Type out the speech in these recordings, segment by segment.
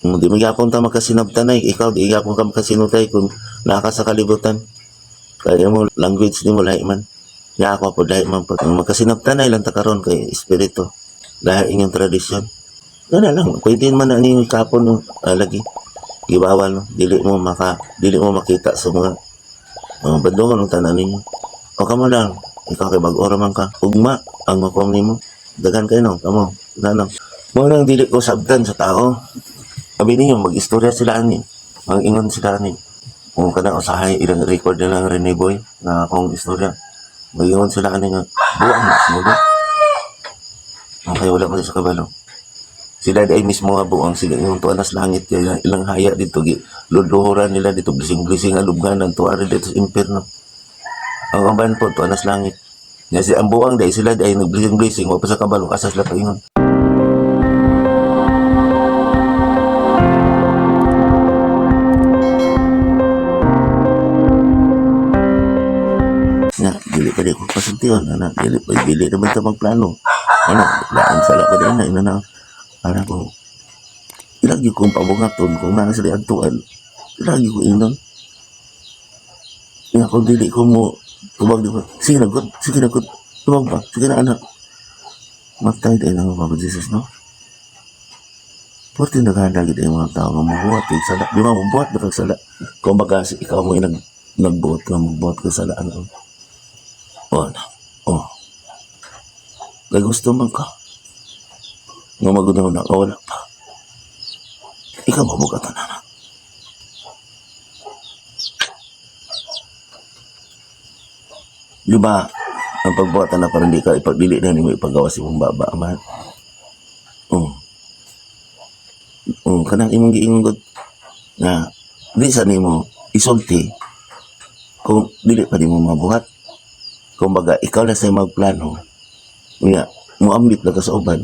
Di magyapon ta makasinabtanay, ikaw di gyapon ka makasinutay kung naa ka sa kalibutan. Kaya mo language ni mo lahi man. Ya ako po lahi man pag makasinabtanay lang ta karon kay espiritu. Lahi inyong tradisyon. Gana lang, pwede man na ni kapon no, lagi. Gibawal no, dili mo makita sa mga badlongan ng tanan ninyo. O kamo lang, ikaw kay bag-ora man ka. Ugma ang makuha nimo. Dagan kayo no, kamo. Nanang. Mo nang dili ko sabtan sa tao. Sabi niyo, mag-istorya sila ani. Mag-ingon sila ani. Kung kada usahay, ilang record nila ng Rene Boy na akong istorya. Mag-ingon sila ani nga, buwang na sila. Okay, wala mo sa kabalo. Sila ay mismo nga buwang sila yung tuwa nas langit kaya ilang haya dito. Luluhuran nila dito, blising-blising ang lubganan, tuwa rin dito sa impyerno. Ang kaban po, tuwa nas langit. Kasi ang buwang dahil sila ay nag-blising-blising, wala pa sa kabalo, kasas sila paingon. Nga, dili pa di ko pasuntiyon, anak, dili naman ito magplano. Ano, laan sala pa din na, inana, anak ko, ilagi kong pabungaton, kung nang sila agtuan, ilagi ko inon. Nga, kung dili ko mo, tubag di ko, sige nagot, tubag ba, sige na anak. Matay tayo ng Papa Jesus, no? Porti naghahalagi tayo mga tao nga mabuhat yung sala. Di ba, mabuhat ba kang sala? Kung baga, ikaw mo nagbuhat ka, magbuhat ka sala, ano? O, ano? O. Kaya gusto man ka. Nga magunaw na, wala pa. Ikaw mabugatan na. Di ba, ang pagbuhatan na parang di ka ipagdili na mo ipagawa si mong baba, man. Kanang imong giinggot na di sa nimo isulti kung dili pa nimo mabuhat. Kung baga, ikaw na sa'yo magplano. Nga, muambit na ka sa uban.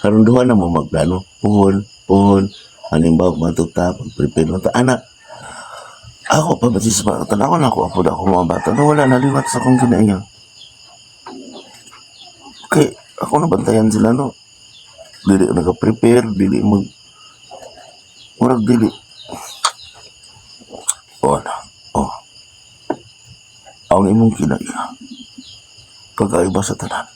Karon duha na mo magplano. Puhon. Halimbawa, matuta, pag-prepare mo. Anak, ako pa ba sa bata? Tanaw na ako mga bata. Na wala naliwat sa akong kinaiya. Okay, ako nabantayan sila, no? Dili naka-prepare, dili murag dili. Ang imong kinaiya. Pagkaiba sa tanan.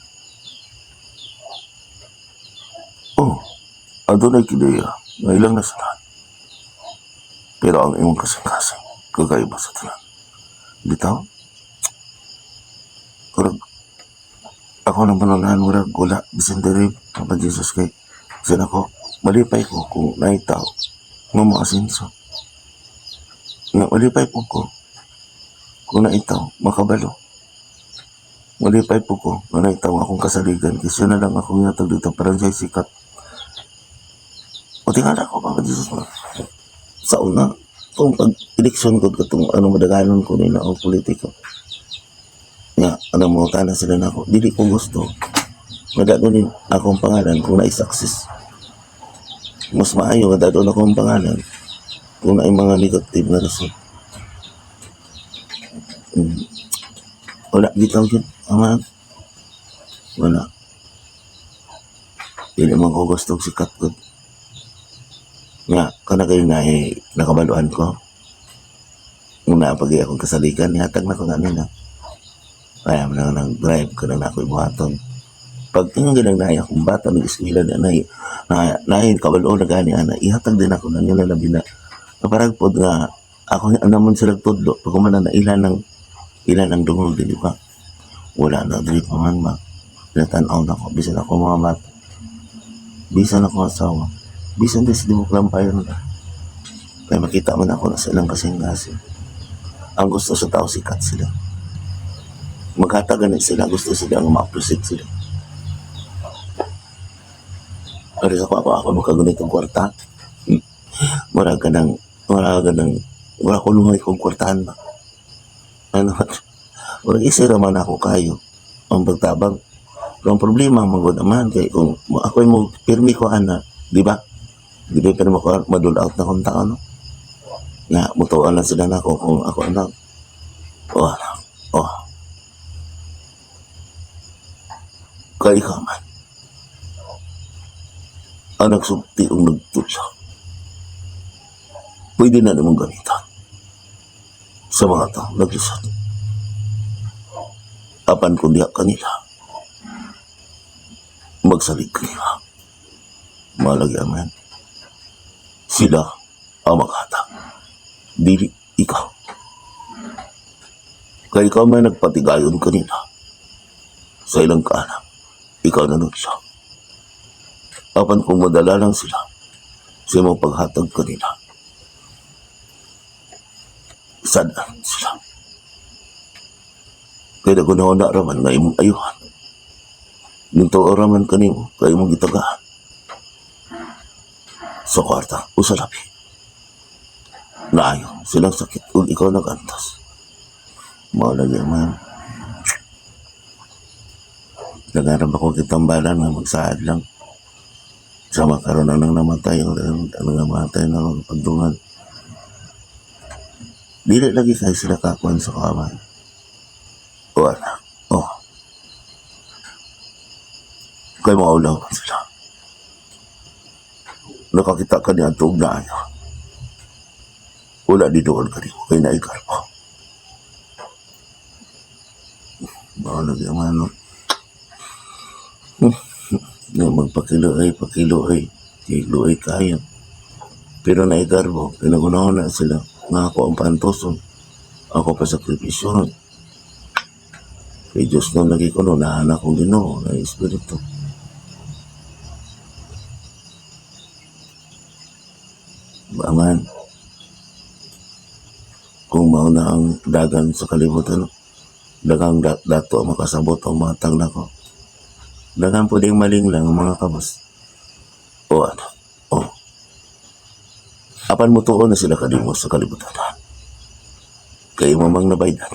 Adunay kinaiya. Nga ilang na sa tanan. Pero ang imong kasing-kasing. Kagaiba sa tanan. Bitaw? Murag, ako nang pananahan murag wala. Bisan diri, Papa Jesus kay. Bisan ako, malipay ko kung naitaw. Nga maasinso. Nga malipay po ko. Kung naitaw, makabalo. Malipay po ko. Nga naitaw akong kasaligan. Kasi na lang akong yatag dito. Parang siya'y sikat. O tingala ko, Papa Jesus. Sa una, kung pag-eleksyon ko, katong madaganon ko nila o politiko. Nga, mo, tana sila na ako. Dili ko gusto. Madadonin akong pangalan kung na-success. Mas maayo, madadon akong pangalan kung na mga negative na rason. Wala, bitaw yun. Aman. Wala. Dili man ko gusto sikat ko. Nga, kana kayo na nakabaluan ko. Muna pag akong kasalikan, nihatag na ko na nila. Kaya mo na nag-drive ko na ako'y buhaton. Pag yung ginagaya akong bata, nag-eskwila na kabalo na gani, ihatag din ako na nila labi na. Parang po nga, ako naman sila tudlo, pag kumana na ilan ang dungol din, di ba? Wala na, dili pa man ba? Pinatanaw na ako, bisan ako mga bata. Bisan ako asawa. Bisan din si Dimok Lampayon na. Kaya makita man ako na silang kasing-kasing. Ang gusto sa tao, sikat sila. Magkatagan sila, gusto sila ang ma-appreciate sila. Pero sa ako makagunitong kwarta. Wala ko luhay kong kwartahan ba? Wala isira man ako kayo. Ang pagtabang. Pero ang problema, magod naman. Kaya kung ako'y mo, pirmi ko, di ba? Di ba pirmi ko, madul out na kong tao, no? Nga, mutuan lang sila na ako kung ako, anak. Kaya ikaw man. Ang nagsubti ang nagtulsa. pwede na namang gamitan sa mga taong naglisod. Apan kung diha kanila, magsalig kanila. Malagi amen. Sila ang maghatag. Dili ikaw. Kaya ikaw may nagpatigayon kanila sa ilang kaanak. Ikaw na nun siya. Apan kung madala lang sila sa imong paghatag kanila, sadaan sila. Kaya nagunahon na raman nga imong ayuhan. Nito raman kanimo kaya imong gitagahan. Sa kwarta o sa labi. Naayo silang sakit kung ikaw nagantas. Malagi man. Nagarap ako kitambalan na magsaad lang. Sa makaroon na nang namatay o namatay na magpagdungan. Dili lagi kayo sila kakuan sa kawan. O anak, o. Kaya maulaw ka sila. Nakakita ka niya tuog na ayo. Wala di doon ka niyo, kaya naikar po. Baka nagyaman, no? Magpakiluay, pakiluay. Kiluay kaya. Pero naikar po, pinagunahon na sila. Nga ako ang pantoson. Ako pa sakripisyon. Kay Diyos nung lagi ko, no, nahanak kong Ginoo, na Espiritu. Aman, kung mauna ang dagan sa kalibutan, dagang dato ang makasabot ang matang na ko. Dagang pwedeng maling lang ang mga kabas. O ano, o. Apan mo tuon na sila kadimos sa kalibutan. Kaya mamang nabaydan.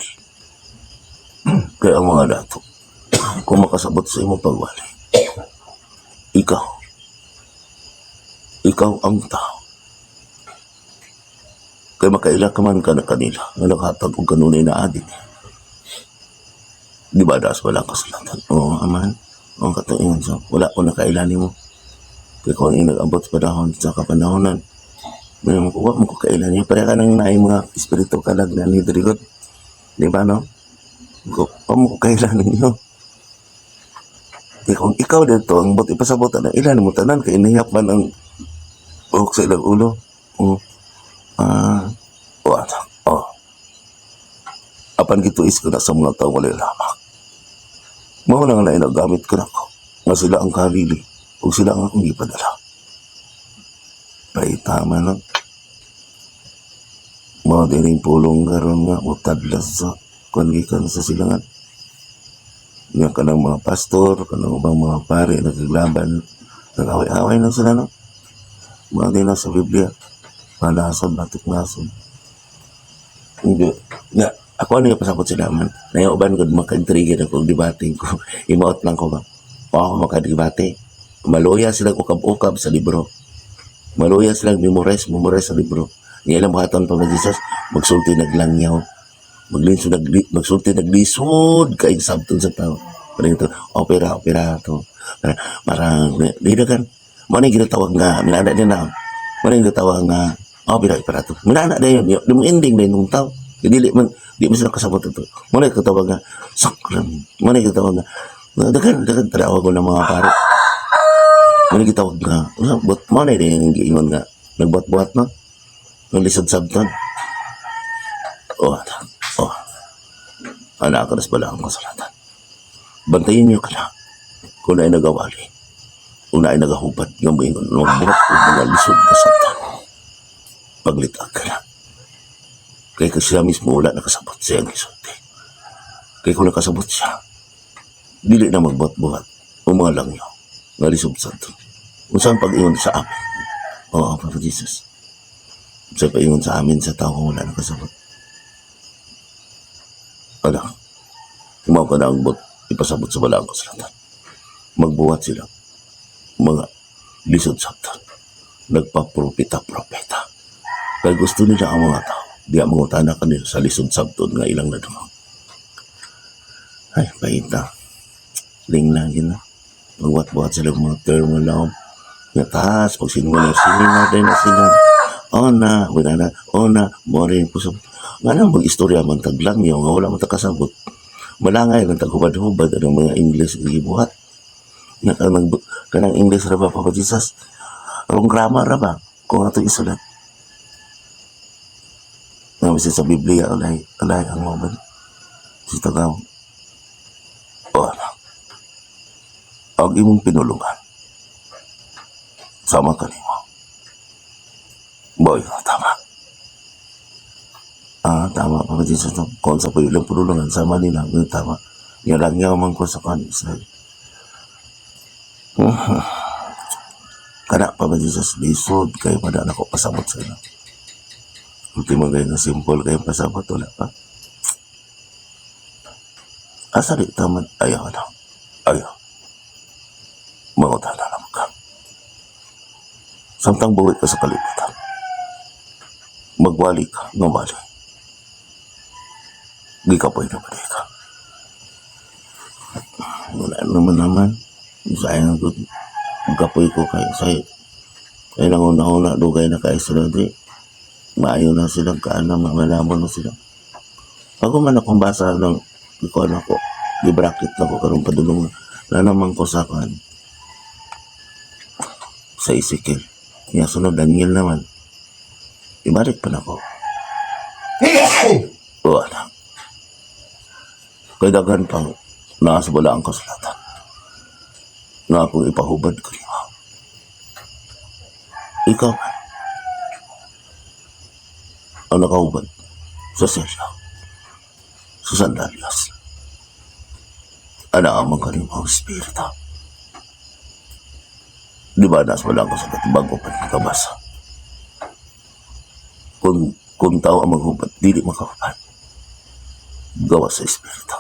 Kaya ang mga dato, kung makasabot sa imong pagwali, ikaw ang tao. Kaya makaila ka man ka na kanila na naghatag o kanunay na adin. Di ba daas wala kasulatan? Oo, aman. Oo, katuingan sa wala ko nakailani mo. Kaya kung inag-abot sa panahon sa kapanahonan, may makuha mo ko kailani. Pare ka nang naay mga espiritu kalag na ni Drigod. Di ba, no? Kung mo ko kailani nyo. Kaya kung ikaw dito, ang bot ipasabotan na ilan mo tanan, kaya inihap man ang buhok sa ilang ulo. Apan gituis ko na sa mga taong wala lamak. Mao na nga nagamit ko na ko. Nga sila ang kalili. O sila ang akong ipadala. Kaya tama na. Mga dining pulong garon nga. Utadlas sa kwangikan sa silangan. Nga ka ng mga pastor, ka ng mga pare, nagaglaban. Nag-away-away na sila, no? Mga din na sa Biblia. Malasod, batik-nasod. Hindi. Nga, ako ano yung pasabot sila man. Nayauban ko, maka-intrigid ako, debating ko. Imaot lang ko ba? O ako makadibate. Maluya silang ukab-ukab sa libro. Maluya silang memorize sa libro. Nga ilang buhaton pa na Jesus, magsulti naglangyaw. Magsulti naglisod, kaing sabton sa tao. Parang ito, opera to. Parang, di na kan. Manay ginatawag nga, minana din na. Manay ginatawag nga, opera to. Minana din yun, yung ending din ng tao. Di mo sila kasabot ito. Manay katawag nga, sakran. Manay katawag nga, dagan tawag ko ng mga pare. Manay katawag nga, manay din yung giingon nga, nagbuat-buat no? Nung lisod sabton. Anak, kanas pala ang kasalatan. Bantayin niyo ka na. Kung na ay nagawali. Kung na ay nagahubad. Yung ba yung nagbuhat o mga lisod kasabtan. Paglitag ka na. Kaya kasi siya mismo wala nakasabot siya ang isulti. Kaya kung nakasabot siya, dili na magbuhat-buhat o mga langyo. Nga lisod sabtan. Kung saan pag-iwan sa amin. Oo, Papa Jesus. Sa pag-iwan sa amin sa tao kung wala nakasabot. Anak, kumaw ka na ang ipasabot sa balang kasalatan. Magbuhat sila. Mga lisod sabtan. Nagpapropeta-propeta. Kaya gusto nila ang mga tao. Di ang mga tanak kanila sa lisod sabton nga ilang nadumang. Ay, paita. Ling lagi na. Magbuhat-buhat sila mga term na laom. Nga taas, pag sinungan na din na sila. mo rin po sa, nga na mag-istorya man taglang yung, nga wala man takasabot, malangay lang taghubad-hubad, ang mga English gibuhat, kanang English ra ba, Papa Jesus, wrong grammar ra ba, kung ato isulat, nga misin sa Biblia, alay ang mga si Tagaw, o anak, ang imong pinulungan, sama ka nimo. Boy, tama. Tama pa Jesus no. Kung sa pwede lang pulungan, sama nila, tama. Yan lang man ko sa kanisa. Kana pa ba Jesus, lisod kayo pa na ako pasabot sa ino. Ultimo kayo na simple kayo pasabot, wala pa. Asali, tama, ayaw. Mangutan na naman ka. Samtang buwi ka sa kalibutan. Magwali ka, ngawali. Di ka pwede pa di ka. Wala naman. Sayang ko. Magkapoy ko kayo. Kaya lang una-una, dugay na kayo sila di. Maayo na silang kaanam, malamon na sila. Ako man akong basa ng ikuan ako. Di bracket na ko karong padulong. Lanaman ko sa kan. Sa Ezekiel. Kaya sunod, Daniel naman. Ibalik pa na ko. O anak. Kaya dagan pang nakasabala ang kasulatan. Na akong ipahubad ko niyo. Ikaw man. Ang nakahubad sa selyo. Sa sandalyas. Anaaman ka rin mga espiritu. Di ba nasabala ang kasulatan bago pa nakabasa? Kung tao ang maghubad, dili makahubad. Gawa sa espiritu.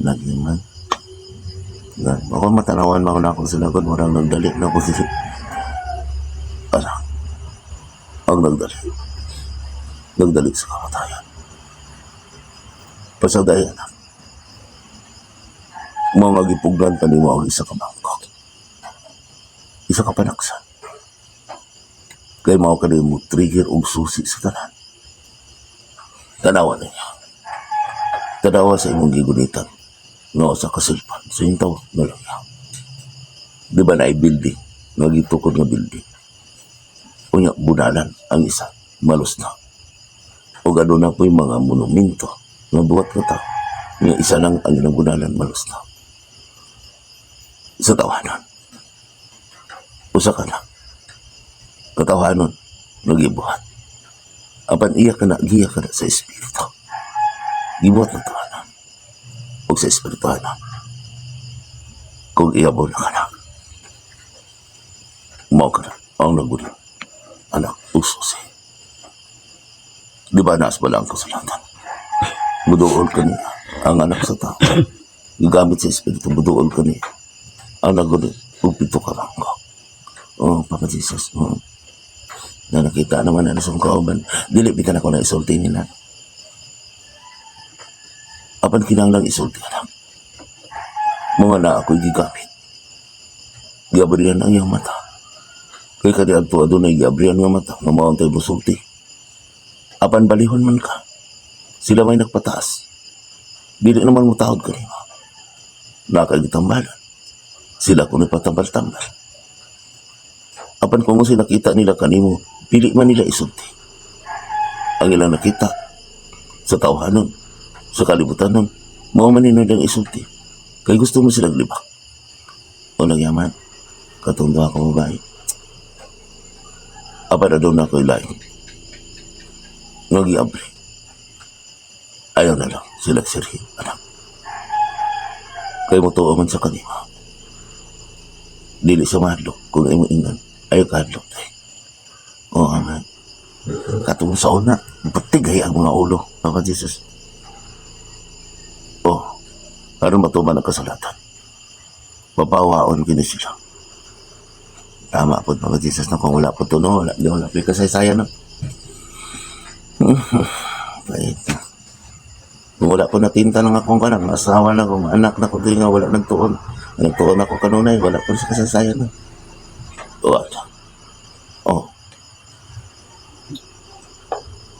Lagi man. Ako matanawan mo na akong sinagot, marang nagdali na ako sila. Ang nagdali sa kamatayan. Pasadayan na. Mga magipugnan ka ni mo ang isa ka mangkok. Isa ka panaksan. Kaya mga ka mo trigger o susi sa tanan. Tanawa ninyo. Tanawa sa imong gigunitan. Nga sa kasilpan. Sa intaw na lang yan. Di ba na building? Nagitukod nga building. Unya, bunalan ang isa. Malos na. O gano'n na po yung mga monumento. Nga buhat ka tao. Nga isa nang ang inang bunalan. Malos na. Sa tawanan. Usa ka na. Katawanon, nagibuhat. Apan iya ka na, giya ka na sa espiritu. Gibuhat ng tawanan. O sa espirituanan. Kung iyabo na ka na. Mau ka na, ang nagunin. Anak, ususi. Di ba naas ba lang kasulatan? Buduol ka niya, ang anak sa tao. Gigamit sa espiritu, buduol ka niya. Ang nagunin, upito ka lang ko. Oh, Papa Jesus, na nakita naman na nasong kauban, dili bitan ako na isulti nila. Apan kinanglang isulti ka lang. Mga na ako'y gigamit. Giabrihan ang iyong mata. Kaya kadi adto adunay giabrihan nga mata, nga maon tayo musulti. Apan balihon man ka. Sila may nagpataas. Dili naman mo tahod ka nila. Nakagitambalan. Sila kung ipatambal-tambal. Apan kung sila nakita nila kanimo, pili man nila isulti. Ang ilang nakita sa tawhanon, sa kalibutan nun, mao man nilang isulti. Kaya gusto mo silang libak. O nagyaman, katundo ako babae. Apan na doon ako ilayin. Nag-iabli. Ayaw na lang sila sirhin, anak. Kaya mo tuwa man sa kanima. Dili sa madlok kung imo ingan. Ayaw kadlok tayo. O aman. Katong sa una, patigay ang mga ulo. Papa Jesus. O, para matuman ang kasalatan. Papawaon kini sila. Tama po, Papa Jesus, na kung wala po ito, no? Wala po yung kasaysayan, no? Kahit na. Kung wala po natinta ng akong kanang, asawa na kong anak na ko, di nga wala nagtuon. Nagtuon ako kanunay, wala po sa kasaysayan, no? O, ano? O,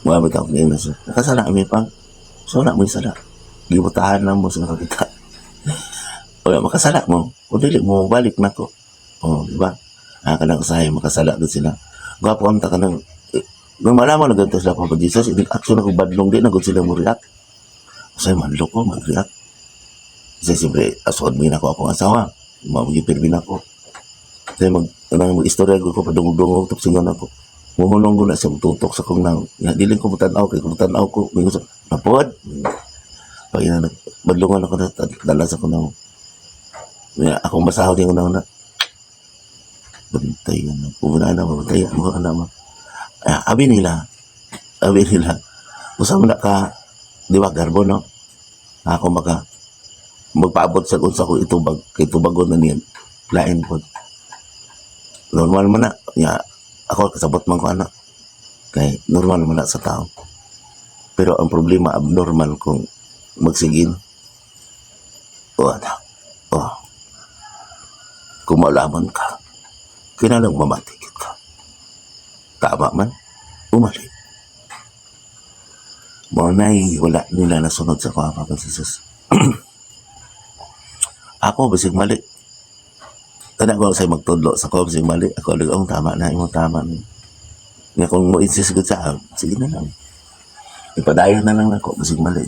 Mabit ako ngayon na siya. Nakasala kami pang. So, wala mo yung sala. Gibutahan lang mo sa nakakita. Wala makasala mo. O dili mo, balik na ko. O, di ba? Kanang usahay, makasala doon sila. Gwapo ang taka ng... Nung malaman na ganito sila pa Jesus, action ako badlong din, nagod sila mo react. Usahay, manlo ko, mag-react. Kasi siyempre, asod mo na ko akong asawa. Mabigipirmin ako. Kasi mag-istorya ko, padungog-dungog, tapsingan ako. Muhulong ko na siya, tutok sa kong nang. Diling ko mutanaw, kay kumutanaw ko. Mingo sa, napod. Pag ina, badlungan ako na, dalas ako na. Akong masahaw din ko na. Bantay na, pumuna na, bantay na, abi nila. Usang na ka, di ba, garbo, no? Ako magpaabot sa unsa ko itubag, kay tubagon na niyan. Lain po. Normal man na, ako kasabot man ko anak. Kay normal man na sa tao. Pero ang problema, abnormal kung magsigin. O anak, kung malaman ka, kinalang mamatikit ka. Tama man, umalik. Maunay, wala nila nasunod sa Papa Jesus. Ako, basig mali. Tanda ko sa'yo magtudlo sa ko, basig mali. Ako, tama na, imong tama na. Nga kung mo insist ko sa sige na lang. Ipadayon na lang ako, basig mali.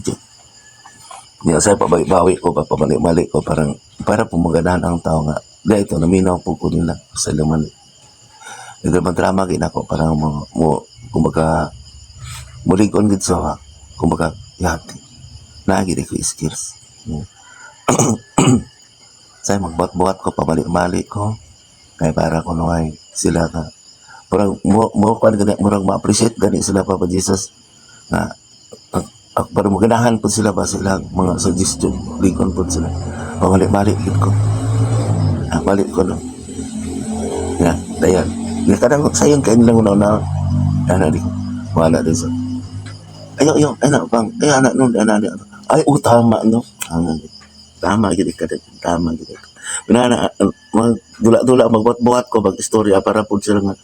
Nga sa'yo, pabawi ko, papamali-mali ko, para pumaganahan ang tao nga. Dahil ito, naminaw po ko nila sa laman. Ito naman drama, ginako, parang kumbaga, mulig-on gid sa, kumbaga, yati. Nagigit ko skills. Sa'yo, magbuhat-buhat ko, pamali-mali ko. Kaya para ko naway sila ka. Parang, murang ma-appreciate gani sila, Papa Jesus. Na, parang maganahan po sila ba sila, mga suggestion, ligon po sila. Pamali-mali ko. Balik ko no. Dayan. Kadang sayang kain lang na di ko. Wala din sa. Ayaw, anak pang. Anak nun, anak. Ay, tama no. Tama gid ka din. Tama gid. Pinana dula-dula magbuhat-buhat ko istorya para pud sila nga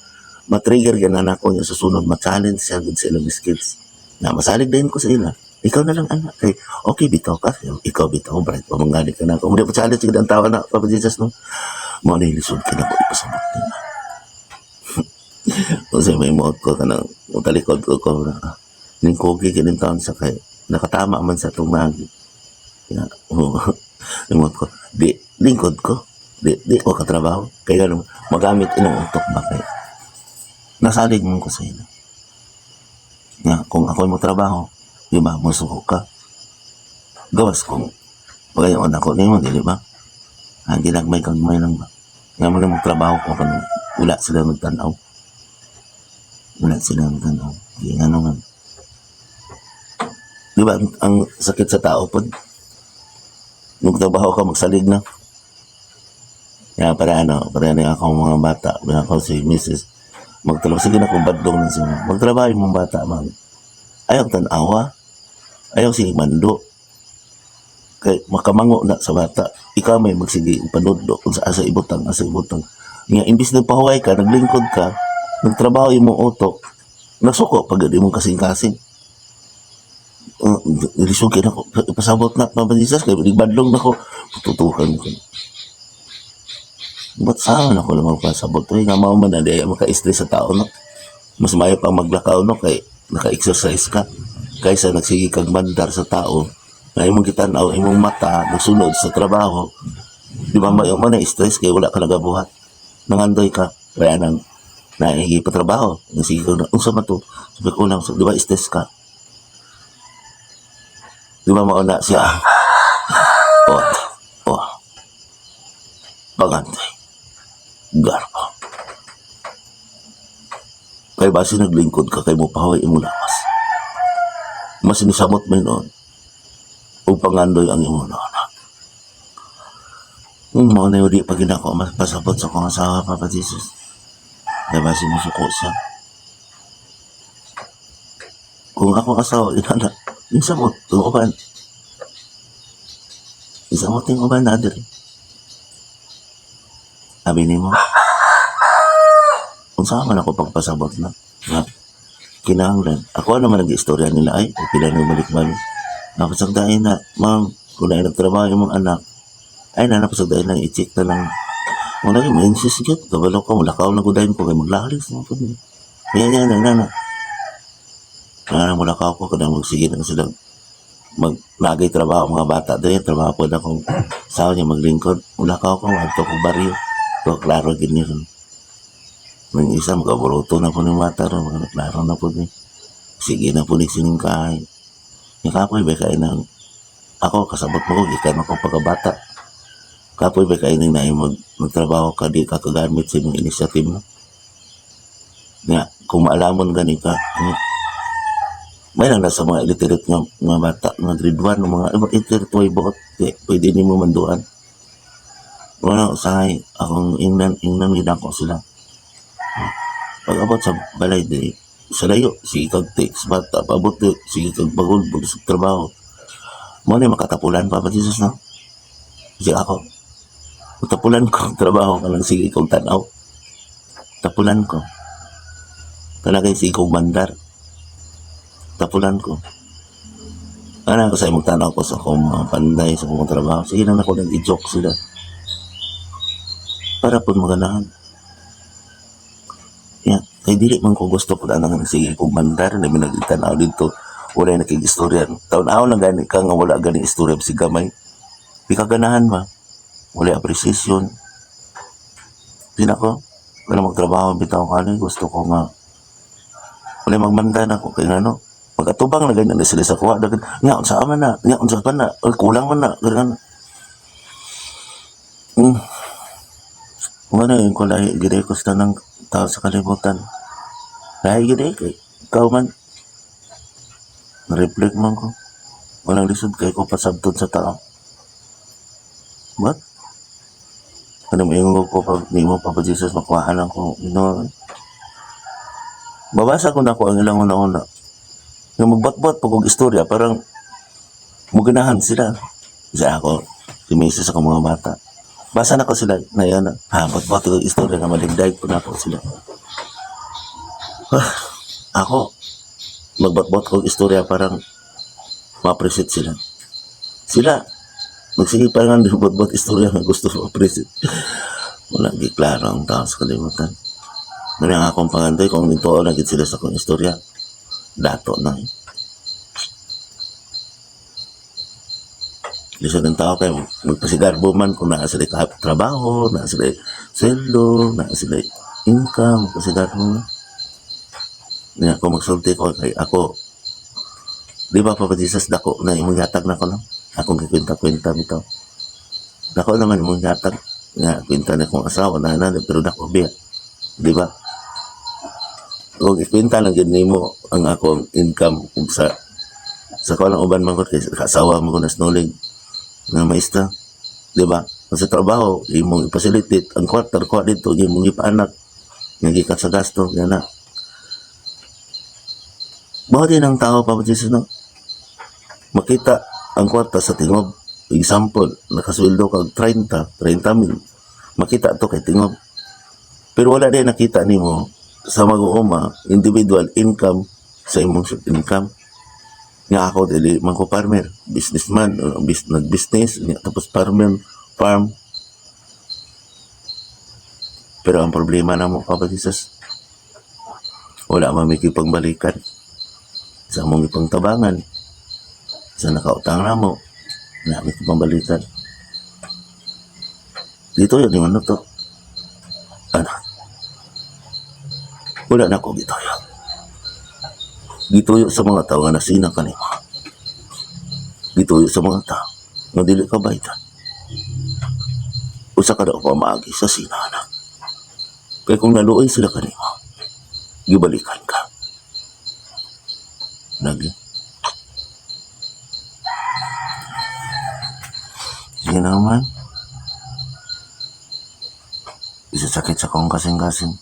ma-trigger gan anak ko sa sunod, ma-challenge siya gud sa ilang skills. Na masalig din ko sa ila. Ikaw na lang anak. Kay okay bitaw ka. Ikaw bitaw bright pa mangali ka na. Kung di pa challenge gid ang tawa na Papa Jesus no. Mo na ilisod ka na ko ipasabot nila. Kasi may mood ko ka nang talikod ko na yung kogi ganun taon sa kay nakatama man sa tumagi. Yung mood ko, lingkod ko. Di ko katrabaho. Kaya ganun, magamit inong utok ba kay nasalig mo ko sa ina. Kung ako mo trabaho, di ba, musuko ka. Gawas kung pagayon ako niyo, di ba? Ginagmay lang ba? Nga mo na magtrabaho ko kung wala sila magtanaw. Di nga naman. Di ba, ang sakit sa tao po, magtrabaho ka, magsalig na. Kaya para akong mga bata, para ako si Mrs. Magtrabaho, sige na kung badlong na siya. Magtrabaho yung mga bata, man. Ayaw tanawa, ayaw si mando. Kay makamango na sa bata, ikaw may magsige panudlo kung asa ibutang. Nga imbis na pahuway ka, naglingkod ka, nagtrabaho yung mong utok, nasuko pag di mong kasing-kasing. Ilisukin ako, ipasabot na pabalisas, kaya badlong na ko, tutukan ko. Ba't saan ako lang magpasabot? Nga maman na, di maka-stress sa tao, no? Mas mayo pang maglakaw, no? Kay naka-exercise ka. Kaysa nagsige kag mandar sa tao, na imong gitanaw, imong mata, nagsunod sa trabaho, di ba mayo man na stress kay wala ka nagabuhat. Nangandoy ka, kaya nang naihigi pa trabaho. Nagsige ka na, unsa man to? Sabi ko lang, di ba stress ka? Di ba mauna siya? Pagantay. Garbo. Kay basi naglingkod ka, kay mo pahaway imo lawas. Mas sinisamot mo noon. O pangandoy ang imo noon. Mga na di pag ginako, mas pasabot sa kong asawa, Papa Jesus. Kay basi mo suko siya. Kung ako asawa, inana, insamot, tuuban. Insamot yung uban na diri. Sabi ni mo, kung saan man ako pagpasabot na. kinahanglan. Ako naman nag-istorya nila ay pila na balik-balik. Napasagdain na, ma'am, kung na nagtrabaho yung mga anak, ay na napasagdain na i-check na lang. Wala yung ma-insist yun. Kabalo ka, mulakaw na gudahin ko kay maglalis. Yan, na. Mulakaw ko, kada magsige na sila magnagay trabaho mga bata doon. Trabaho po na kung saan niya maglingkod. Mulakaw ko, ito ko baryo. Ito, klaro ganyan. Nang isa, magkaburuto na po ng bata ron. Klaro na po niya. Sige na po ni siningkahay. Yung kapoy, ba kain na ako, kasabot mo ko, gikan ako pagkabata. Kapoy, ba kain na magtrabaho ka, di ka kagamit sa mga inisiative mo. Nga, kung maalamon gani ka, may lang nasa mga illiterate nga mga bata, mga grade 1, mga illiterate way buot, pwede ni mo manduan. Wala, usahay, akong ingnan ginako sila. Pag abot sa balay, di, sa layo, sige kag text, bata, paabot, sige kag bagol, sa trabaho. Mo na makatapulan pa, Jesus, no? Sige ako, tapulan ko ang trabaho ka lang, sige kong tanaw. Tapulan ko. Talagay sige kong bandar. Tapulan ko. Ano ko sa imong tanaw ko sa akong mga panday, sa akong trabaho. Sige lang ako nag-i-joke sila. Para po maganahan. Yan. Kaya dili man ko gusto ko na nang sige kong bandar na minag-itanaw dito. Wala yung nakikistorya. Taon-aw lang gani ka nga wala gani istorya si gamay. Di ka ganahan ba? Wala appreciation. Di na ko. Wala magtrabaho, bitaw ka na. Gusto ko nga. Wala magmanda na ko. Kaya ano, pagkatubang na ganyan na sila sa kuha. Nga, unsa man na. Nga, unsa pa na. Kulang man na. Ganyan. Kung ano yun, kung lahi, gede ko sa ng tao sa kalibutan. Lahi gede kay. Ikaw man. Na-reflect man ko. Walang lisod kay ko pasabtod sa tao. What? Ano mo yung ko pag di mo Papa Jesus makuhaan ako. You know, babasa ko na ako ang ilang una-una. Yung magbat-bat pag og istorya, parang muganahan sila. Kasi ako, si ako mga bata. Basa na ko sila na yan. Bat-bat og istorya na maligday ko na ako sila. Ako, magbat-bat og istorya parang ma-appreciate sila. Sila, magsige pa nga din bat-bat istorya na gusto ma-appreciate. Wala, giklaro ang tao sa kalimutan. Mali ang akong pangandoy kung nito na gid sila sa akong istorya. Dato na. Lisod ng tao kayo, magpasigarbo man kung naa sila trabaho, naa sila sweldo, naa sila income, magpasigarbo man. Nga ako magsulti ko kay ako. Di ba Papa Jesus, dako na imong yatag na ko lang. Akong kikwenta-kwenta nito. Dako naman imong yatag. Nga, kwenta na kong asawa na pero dako biya. Di ba? Kung ikwenta lang gini mo ang akong income kung sa ko lang uban man ko kay kasawa mo ko na snolig na maestra. Di ba? Kung sa trabaho, imong ipasilitate ang kwarta ko dito, imong ipaanak. Nagikat sa gasto, yan na. Bawa din ang tao, Papa Jesus, no? Makita ang kwarta sa tingob. Example, nakasweldo kag 30 mil. Makita to kay tingob. Pero wala din nakita nimo sa mag-uuma, individual income sa imong income. Nga ako, dili man ko farmer, businessman, nag-business, tapos farm. Pero ang problema na mo, Papa Jesus, wala mamikipagbalikan sa mong ipangtabangan, sa nakautang na mo, namin ko pambalikan. Dito yun, yung ano to? Ano? Wala na ko gitoyo. Gitoyo sa mga tao nga nasina ka nimo. Gitoyo sa mga tao nga dili ka baytan. Usa ka daw pamagi sa sinana. Kaya kung naluoy sila ka nimo, gibalikan ka. Lagi. Sige naman. Isa sakit sa kong kasing-kasing.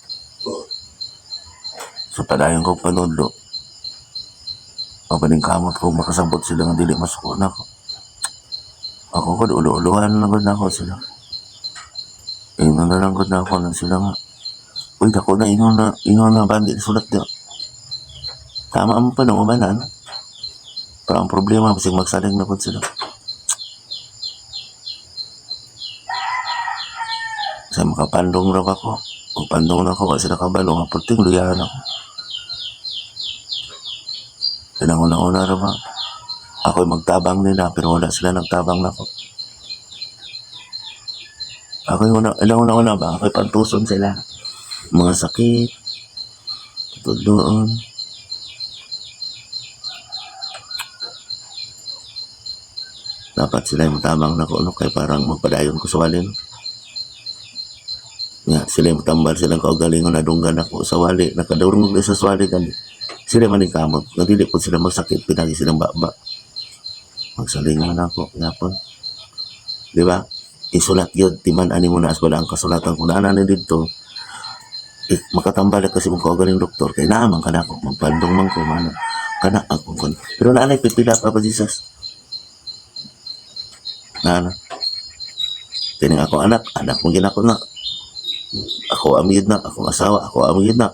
Sa padayon kong panudlo. O paningkamot kong makasabot sila nga dili masuko na ako. Ako ko, ulo-uluhan na gud na ako sila. Ino na lang gud na ako na sila nga. Uy, ako na, ino na bandi sulat niya. Tama mo pa nung umanan. Pero ang problema, masig magsaling na po sila. Sa makapandong raw ako. Kung pandong na ako, kasi nakabalo, nga puting luyahan ako. Pinanguna-una raw ba? Ako'y magtabang nila, pero wala sila nagtabang na ako. Ako'y una ba? Ako'y pantuson sila. Mga sakit. Doon. Dapat sila yung tabang na ko, no? Kaya parang magpadayon ko sa walin. Nga, sila yung tambal silang kaugalingon na dunggan ako sa wali. Nakadurong na sa wali kan. Sila maningkamot. Nadili po sila magsakit, pinagi silang baba. Magsalingan ako, yapon. Di ba? Isulat yun, timan ani mo na as wala ang kasulatan kung naanan dito. Makatambal kasi mong kaugaling doktor, kaya naaman ka na ako, magpandong man ko, mana. Kana ako kon. Pero naanay, pipila pa Jesus. Nana. Tining ako anak mo ginako na. Ako amid na, ako asawa, ako amid na.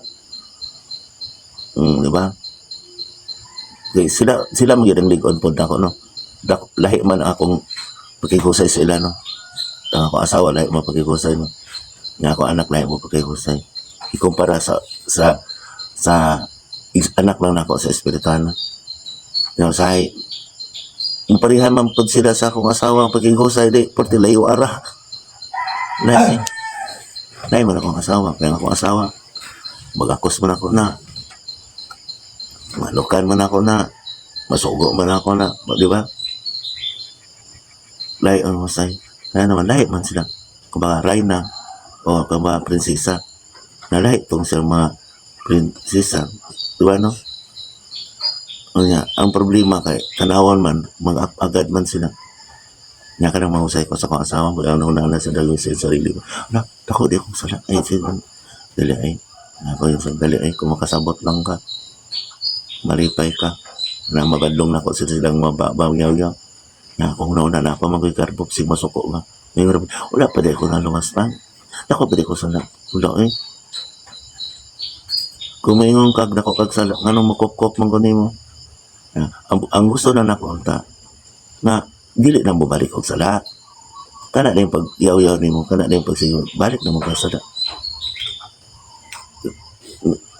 Di ba? Okay, sila magiging ligon po na ako, no? Lahi man akong pagkikusay sa ila, no? Ako asawa, lahi mo pagkikusay, no? Nga ako anak, lahi mo pagkikusay. Ikumpara sa anak lang na ako sa espiritual, no? Yung sahay, yung parihan man po sila sa akong asawa ang pagkikusay, di, porti layo ara. Lahi man akong asawa, kaya akong asawa, magakos man ako na, malukan man ako na, masugo man ako na, di ba? Lahi ang masay. Kaya naman, lahi man sila. Kumbaga, Reyna, o kumbaga, prinsesa. Na lahi itong silang mga prinsesa. Di ba, no? O nga, ang problema kay, tanawan man, mag-agad man sila. Nga ka nang mahusay ko sa kong asawa, mag-una na sa dali sa sarili ko. Wala, ako di akong sala. Ay, sila, dali ay. Ako yung dali ay, kung makasabot lang ka, malipay ka, na mabadlong na ako silang mababaw-yaw-yaw. Na kung nauna na ako, mag-garbop, sig masuko ba. Wala pa di ako nalumas lang. Ako pa di ko sala. Wala eh. Kung may ngong kag nako kag sala, nganong makop-kop man kunin mo. Ang gusto na nakunta, na dili na mo balik og sala. Kana na yung pag yaw-yaw ni mo, kana na yung pagsigot, balik na mo kag sala.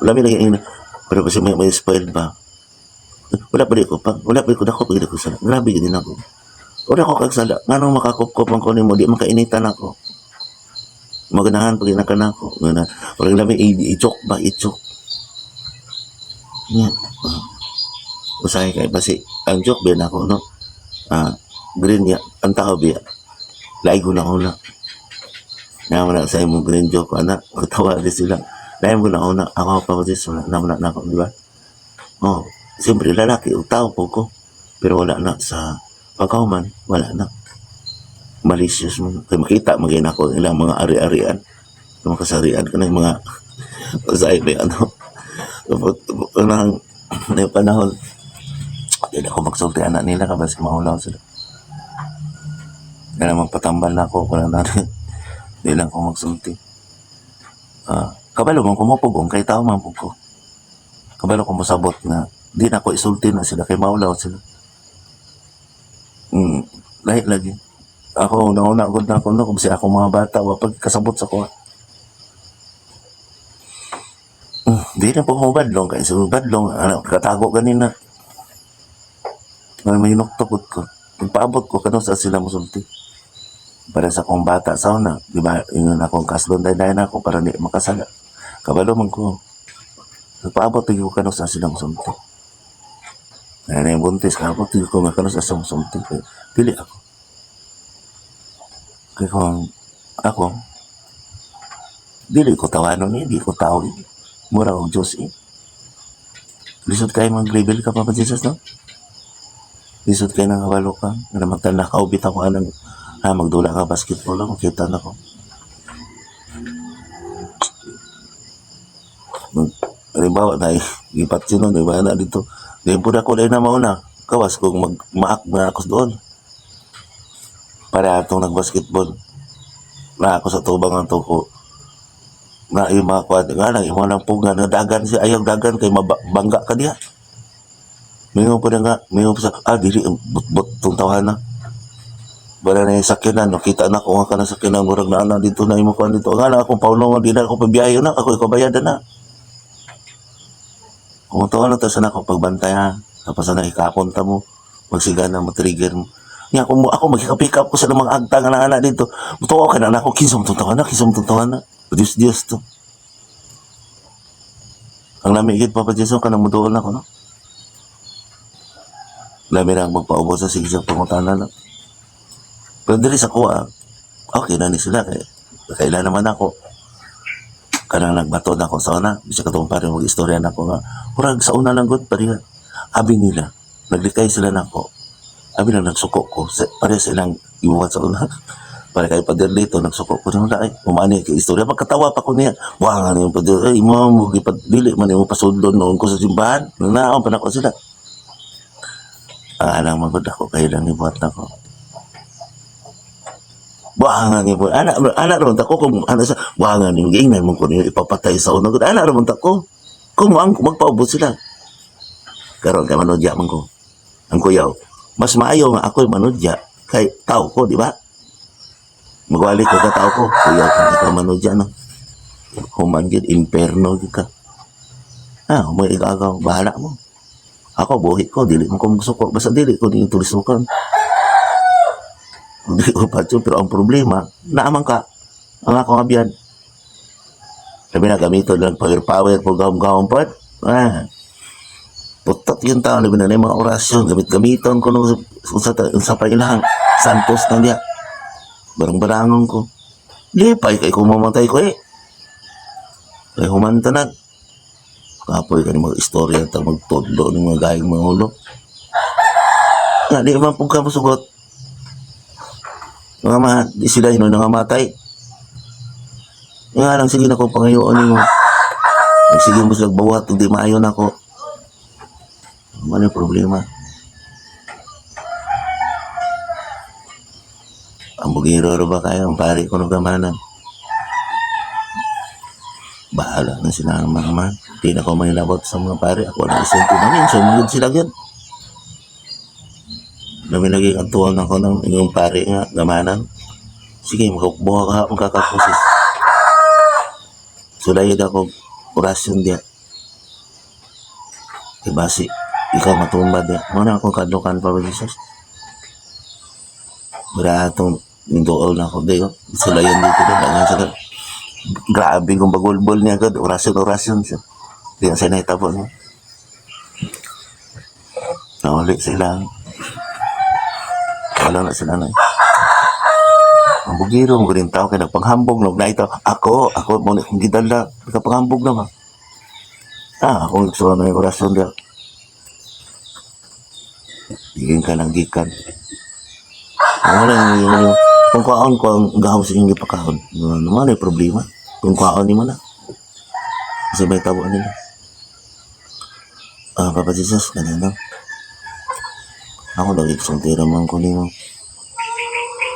Labi lagi yung pero kasi may spoil ba. Wala pa di ko dako pag di ko sala. Grabe din ako. Wala ko kag sala. Nganong makakop-kop man kunin mo, di makainitan ako. Maganahan pag inakan ako. Parang labi i-chok ba, i-chok. Yan. Usahay kay basi ang joke ben ako, no? Green ya, ang tao biya. Laigo na una. Naman na sa imong green joke, anak. Katawa din sila. Laigo na una. Ako pa ko sila. Naman na ako, di ba? Oh, siyempre lalaki, tao po ko. Pero wala na sa pagkauman. Wala na. Malicious mo. Kaya makita, maging ako ilang mga ari-arian. Mga kasarian ka na yung mga usahay ba, ano? Unang panahon, hindi ako magsulti anak nila kasi maulaw sila. Kaya magpatambal na ako, wala na rin. Hindi lang ako magsulti. Kabalo mong kumupugong, kay tao man ko. Kabalo kong masabot na, di na ako isulti na sila, kay maulaw sila. Lahit lagi. Ako, nauna agad na ako, no, kasi ako mga bata, wapag kasabot sa ko. Di na po kumabadlong, kaya sa badlong, katago ganina. May nuktukot ko. Pagpaabot ko, kano sa sila musulti. Para sa akong bata sa una, di ba, yun akong kaslon dahil na ako para di makasala. Kabalo man ko. Pagpaabot ko, kano sa sila musulti. Kaya na yung buntis, kabot ko, kano sa sila musulti. Pili ako. Kaya kung ako, dili ko tawanon eh, di ko tao eh. Mura o Diyos eh. Lisod kayo mag-label ka pa ba, Jesus, no? Lisod kayo ng kabalo ka. Na magtanda ka, ubit ako anang magdula ka basketball lang, makita na ko. Halimbawa na ipat sino, di ba na dito. Ngayon po na ko na mauna. Kawas kung maak na ako doon. Para itong nag-basketball. Na ako sa tubang ang ko. Na yung mga kwad, nga lang, yung mga pong na dagan siya, ayaw dagan, kay mabangga ka diya. Mingo pa na nga, mingo pa sa, dili, but tong tawahan na. Bala na yung sakyanan, nakita na ko nga ka na sakyanan, murag na ana dito na imo ko dito. Nga na akong paulong, di na ako pabiyayo na, ako ikabayadan na. Kung tawa na to sana ako pagbantay ha. Tapos na ikapon ta mo, magsigana mo, trigger mo. Nga ako magkika-pick up ko sa mga agta nga na ana dito. Mutuwa ka na ako, kinsong tuntawa na. Diyos to. Ang lamigid pa Jason ka nang mutuon ako, no? Lami na magpaubos sa sigsang pangutanan, no? Pero dili sa kuha, okay na ni sila, kailan naman ako. Kanang nagbato na ako sa una, bisa katong pare mag-istorya na ako nga, kurag sa una lang gud pariha. Abi nila, naglikay sila na ako. Abi na nagsuko ko, pare silang imuwat sa una. Para kay pader dito, nagsuko ko na ay, umani kay istorya. Pagkatawa pa ko niya, buhangan yung pader, ay mo, dili man yung pasudlon noon ko sa simbahan. Nanaon pa na ko sila. Alang magod ako, kaya lang ibuhat na ko. Buhangan niyo po. Anak ron tako kung ano sa buhangan niyo. Giingnan mo ko niyo ipapatay sa una. Anak ron tako. Kung magpaubos sila. Karon kay manudya man ko. Ang kuyaw. Mas maayo nga ako manudya kay tao ko, di ba? Magwali ko ka tao ko. Kuyaw ka manudya no. Human gid imperno gid ka. Mo igagaw bahala mo. Ako buhi ko dili mo ko musuko basta dili ko ni tulisukan. Hindi ko pa pero ang problema, naaman ka, ang akong abyan. Sabi na gamito lang power po gawang-gawang pa. Putot yung tao, labi na yung mga orasyon, gamit-gamiton ko nung sa pailang, santos na niya. Barang-barangon ko. Lipay kay kung mamatay ko Kaya humantanan. Kapoy ka ng mga istorya at magtodlo ng mga gayang mga ulo. Nga, di man pong kamusugot. Di sila yun nangamatay. Nga lang, sige na ko pangayoon mo. Sige mo sila bawat, hindi maayon ako. Ano yung problema? Ang bugiro ba kayo? Ang pari ko ng gamanan. Bahala na sila naman. Hindi na ko may labot sa mga pari. Ako na isang tumanin. Sumunod sila yan. Nami lagi kantuan ako ng inyong pari nga, gamanan. Sige, magkakabuha ka, magkakapusis. Sulayad ako, orasyon diya. Ibasi, ikaw matumbad diya. Muna ako kadukan pa ba, Jesus? Mura itong nindool na ako diyo. Sulayan dito na. Grabe kung bagulbol niya agad. Orasyon siya. Di ang sinay tabo niya. Nauli sila. Wala na sila na. Ang bugiro, ang guling tao, kaya nagpanghambog, na ito, ako, muna kong gidala, nagpanghambog na ba? Ako nagsuwa na yung orasyon niya. Higing ka ng gikan. Wala yung, kung kaon ko ang gahaw sa hindi pakahon, naman yung problema. Kung kaon ni mo na. Kasi may tabuan nila. Papa Jesus, ganyan lang. Ako lagi isang tira man ko ni mo.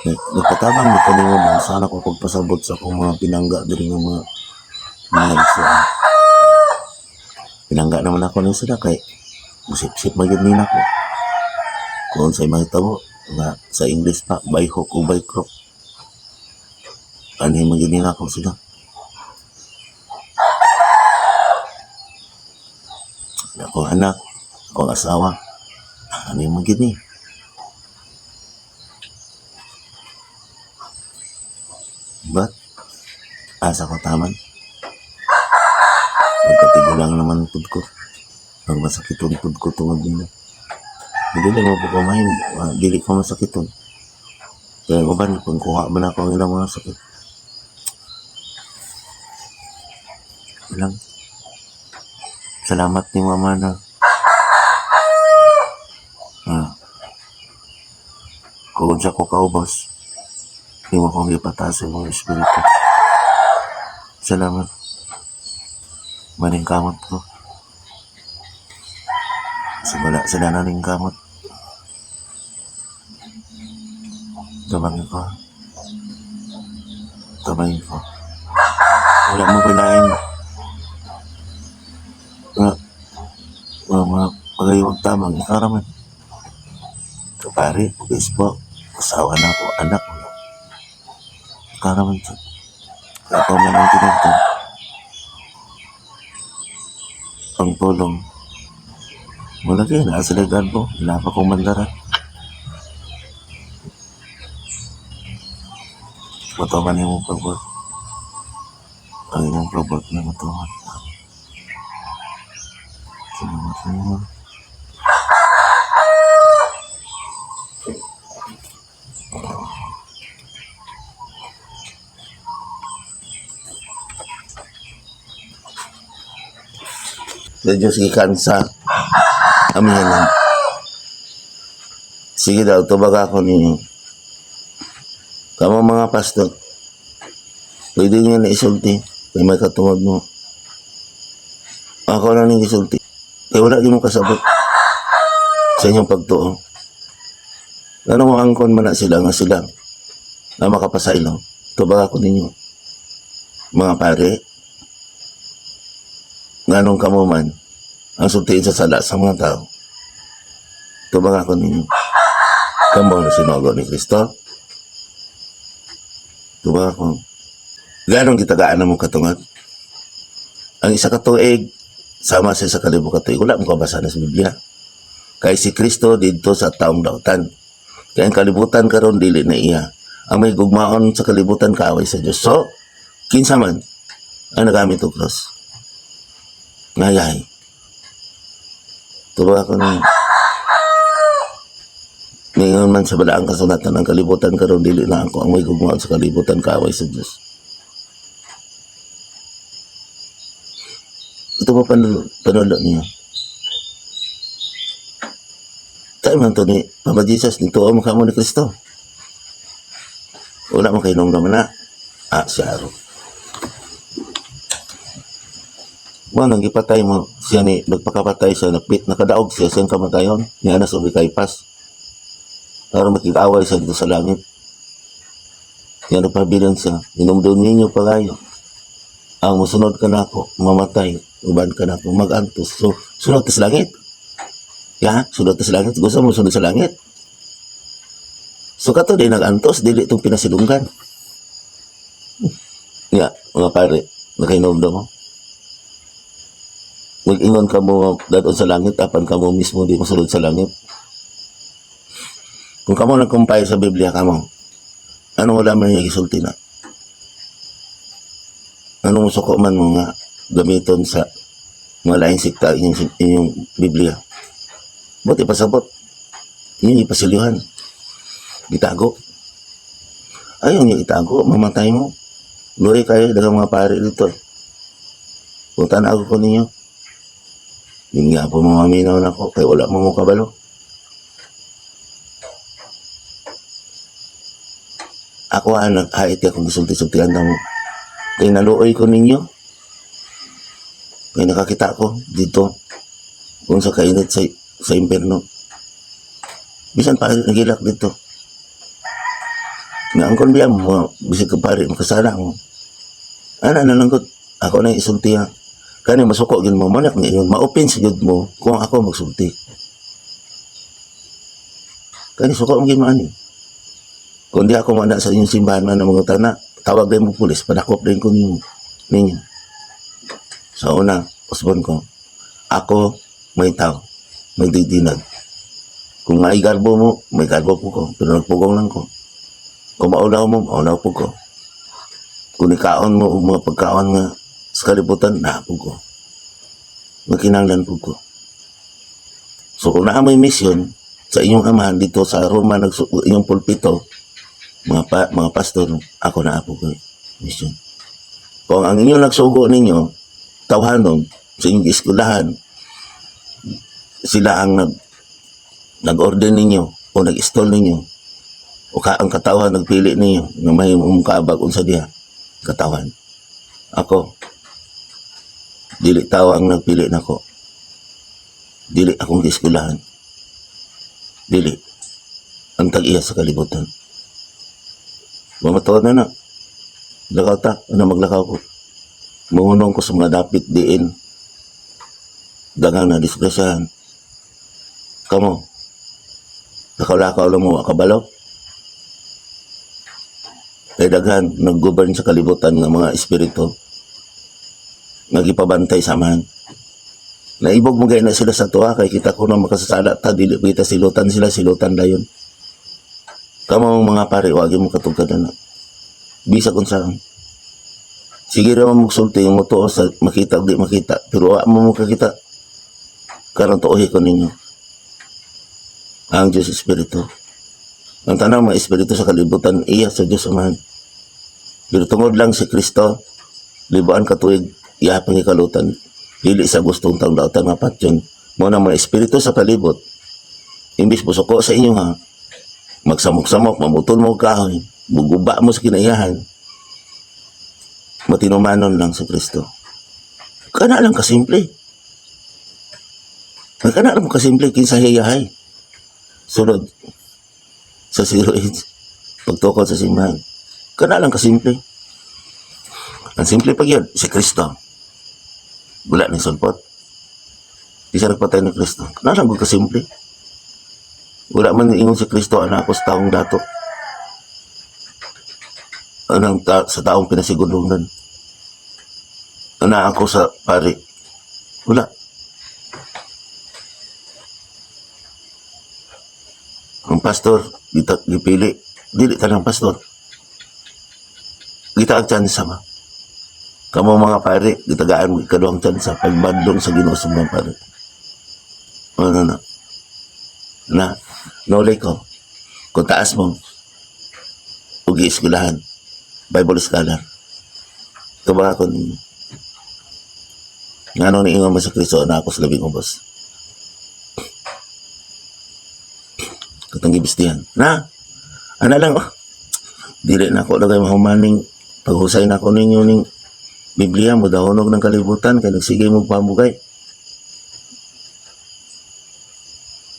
Nagpatabang mo ko ni mo man. Sana ko pagpasabot sa akong mga pinangga diri ng mga isya. Pinangga naman ako ng sila kay musip-sip magid nila ko. Kung sa'y mahitabo nga sa English pa, by hook o by crook. Ano yung magid nila ko sila. Ako anak, ako asawa. Ano yung magid ni? But, asa ko taman. Nagkatigo lang naman pud ko. Ang masakiton pud ko tungod nila. Hindi lang mo po kumain. Dili ko masakiton. Kaya ko ba, kung kuha ba na ako ang ilang mga sakit. Ilang. Salamat ni mama na. Kung siya ko kaubos, hindi mo kong ipataas yung mga espiritu. Salamat. Maling kamot ko. Kasi wala sila naling kamot. Tabangin ko. Wala mo kailangan. Mga Pagayong tamang ikaraman. Kapari, Facebook, asawa na ko, anak ko. Ikaraman siya. Kaya pa man ang tinagtan. Ang tulong. Malaki, nasa legal mo. Wala pa kong mandaran. Matuman yung mong pag-work. Ang imong pag-work na matuman. Salamat sa inyo. Medyo sikan sa amihanan. Sige daw, tubaga ako ninyo. Kamu mga pastor, pwede nyo na isulti. Kaya may katungod mo. Ako na nang isulti. Kaya wala din mo kasabot sa inyong pagtuo. Ano mo angkon man na sila nga sila na makapasailaw. Tubaga ako ninyo. Mga pare, nganong kamo man ang sultiin sa sala sa mga tao. Tubaga ako ninyo. Kamo na sinogo ni Kristo. Tubaga ako. Ganong kitagaan na mong katungad. Ang isa katuig, sama sa isa kalibo katuig. Wala mong kabasa na sa Biblia. Kaya si Kristo dito sa taong dautan. Kaya ang kalibutan karon dili na iya. Ang may gugmaon sa kalibutan kaaway sa Diyos. So, kinsa man ang nagamit o cross. Ngayay. Turo ako na ngayon man sa balaang kasunatan ng kalibutan karon dili na ako ang may gugmaon sa kalibutan kaaway sa Diyos. Ito pa panulo niya. Tayo man ito ni Papa Jesus, nito mo ka mo ni Kristo. Wala mo kayo nung naman na. Siya aro. Nang ipatay mo, siya ni, nagpakapatay siya, nakadaog siya, siyang kamatayon, niya na sa kaypas. Para makikaway siya dito sa langit. Kaya nagpabilan siya, inumdum ninyo pagayo. Ang musunod ka na ako, mamatay, uban ka na ako, mag-antos. So, sunod sa langit. Sunod sa langit. Gusto mo sunod sa langit. So, kato din nag-antos, dili itong pinasilunggan. Mga pare, nakainomdom mo. Mag-ingon ka mo daton sa langit, apan ka mo mismo di mo sunod sa langit. Kung kamo nagkumpay sa Biblia kamo, anong wala man yung isulti na? Anong suko man mo nga gamiton sa mga laing sikta inyong Biblia? Buti pasabot. Inyong ipasilihan. Itago. Ayaw niyo itago, mamatay mo. Luhay kayo, dagang mga pare dito. Punta na ako ko ninyo. Hindi nga po mamaminaw na ako, kaya wala mo kabalo. Ako nag-hait akong gisulti-sultihan na mo. Kaya naluoy ko ninyo. Kaya nakakita ko dito kung sa kainit sa imperno. Bisan pa nagilak dito. Nga ang konbiya mo, bisig ka pare, makasala mo. Nalangkot. Ako na isultihan. Kaya masuko gin mo, manak na yun, ma-open sigod mo kung ako magsulti. Kaya suko ang ginmaan eh. Kung di ako mana sa inyong simbahan man ng mga tana, tawag din mo pulis, padakop din ko ninyo. So una, usbon ko, ako may tao, may didinag. Kung may garbo mo, may garbo po ko, pero nagpugong lang ko. Kung maulaw mo, maulaw po ko. Kung ikaon mo, mga pagkaon nga sa kalibutan, naapog ko. Makinanglan po ko. So kung naamoy misyon sa inyong amahan dito sa Roma, inyong pulpito, mga pastor, ako na po ko mission. Kung ang inyong nagsugo ninyo, tawhanon sa inyong iskulahan, sila ang nag-order ninyo o nag-install ninyo o ang katawan nagpili ninyo na may umukabag unsa diha katawan. Ako, dili tao ang nagpili nako. Dili akong iskulahan. Dili ang tag-iya sa kalibutan. Mamatawa na. Lakaw ta. Maglakaw ko. Mahunong ko sa mga dapit diin. Dagang na disgrasyahan. Kamo, nakalakaw lang mo kabalo. Kay daghan nag-govern sa kalibutan ng mga espiritu nagipabantay samahan. Naibog mo gaya na sila sa tuwa kay kita ko na makasasala ta dili kita silutan sila silutan dayon. Kamo mga pare wagi mo katugkadan na. Bisa kung saan. Sige ra mo magsulti yung moto sa makita o di makita pero wa mo kakita. Karon tuohi ko ninyo. Ang Diyos Espiritu. Ang tanang mga espiritu sa kalibutan iya sa Diyos Amahan. Pero tungod lang si Kristo, libuan katuig iya pangikalutan. Dili sa gustong taong dautan nga patyon. Muna mga espiritu sa palibot. Imbis busuko sa inyo ha. Magsamok-samok, mamutol mo kahoy. Buguba mo sa kinayahan. Matinumanon lang si Kristo. Kana lang kasimple. Kana lang kasimple kinsa hiyahay. Sunod sa 08 pagtukod sa simbahan. Kana lang kasimple. Ang simple pag yun, si Kristo. Wala nang sulpot. Di siya nagpatay ng Kristo. Kana lang kasimple. Wala man ingon si Kristo, anak ko sa taong dato. Sa taong pinasigulungan. Anak ako sa pari. Wala. Ang pastor, gipili. Dili ka ng pastor. Kita ang tsansa ba? Kamu mga pare, gitagaan mo ikaduhang tsansa pagbadlong sa ginosong ng pare. Ano na? Nolay ko. Kung taas mo, ugi eskwelahan. Bible scholar. Ito ba ako ninyo? Nga nung niingon mo sa Kristo na ako sa labing ubos. Katang gibistihan. Na, ano lang, dili na ako lagay mahumaning paghusay na ako ninyo ning Biblia mo dahonog ng kalibutan kaya nagsige mo pamugay.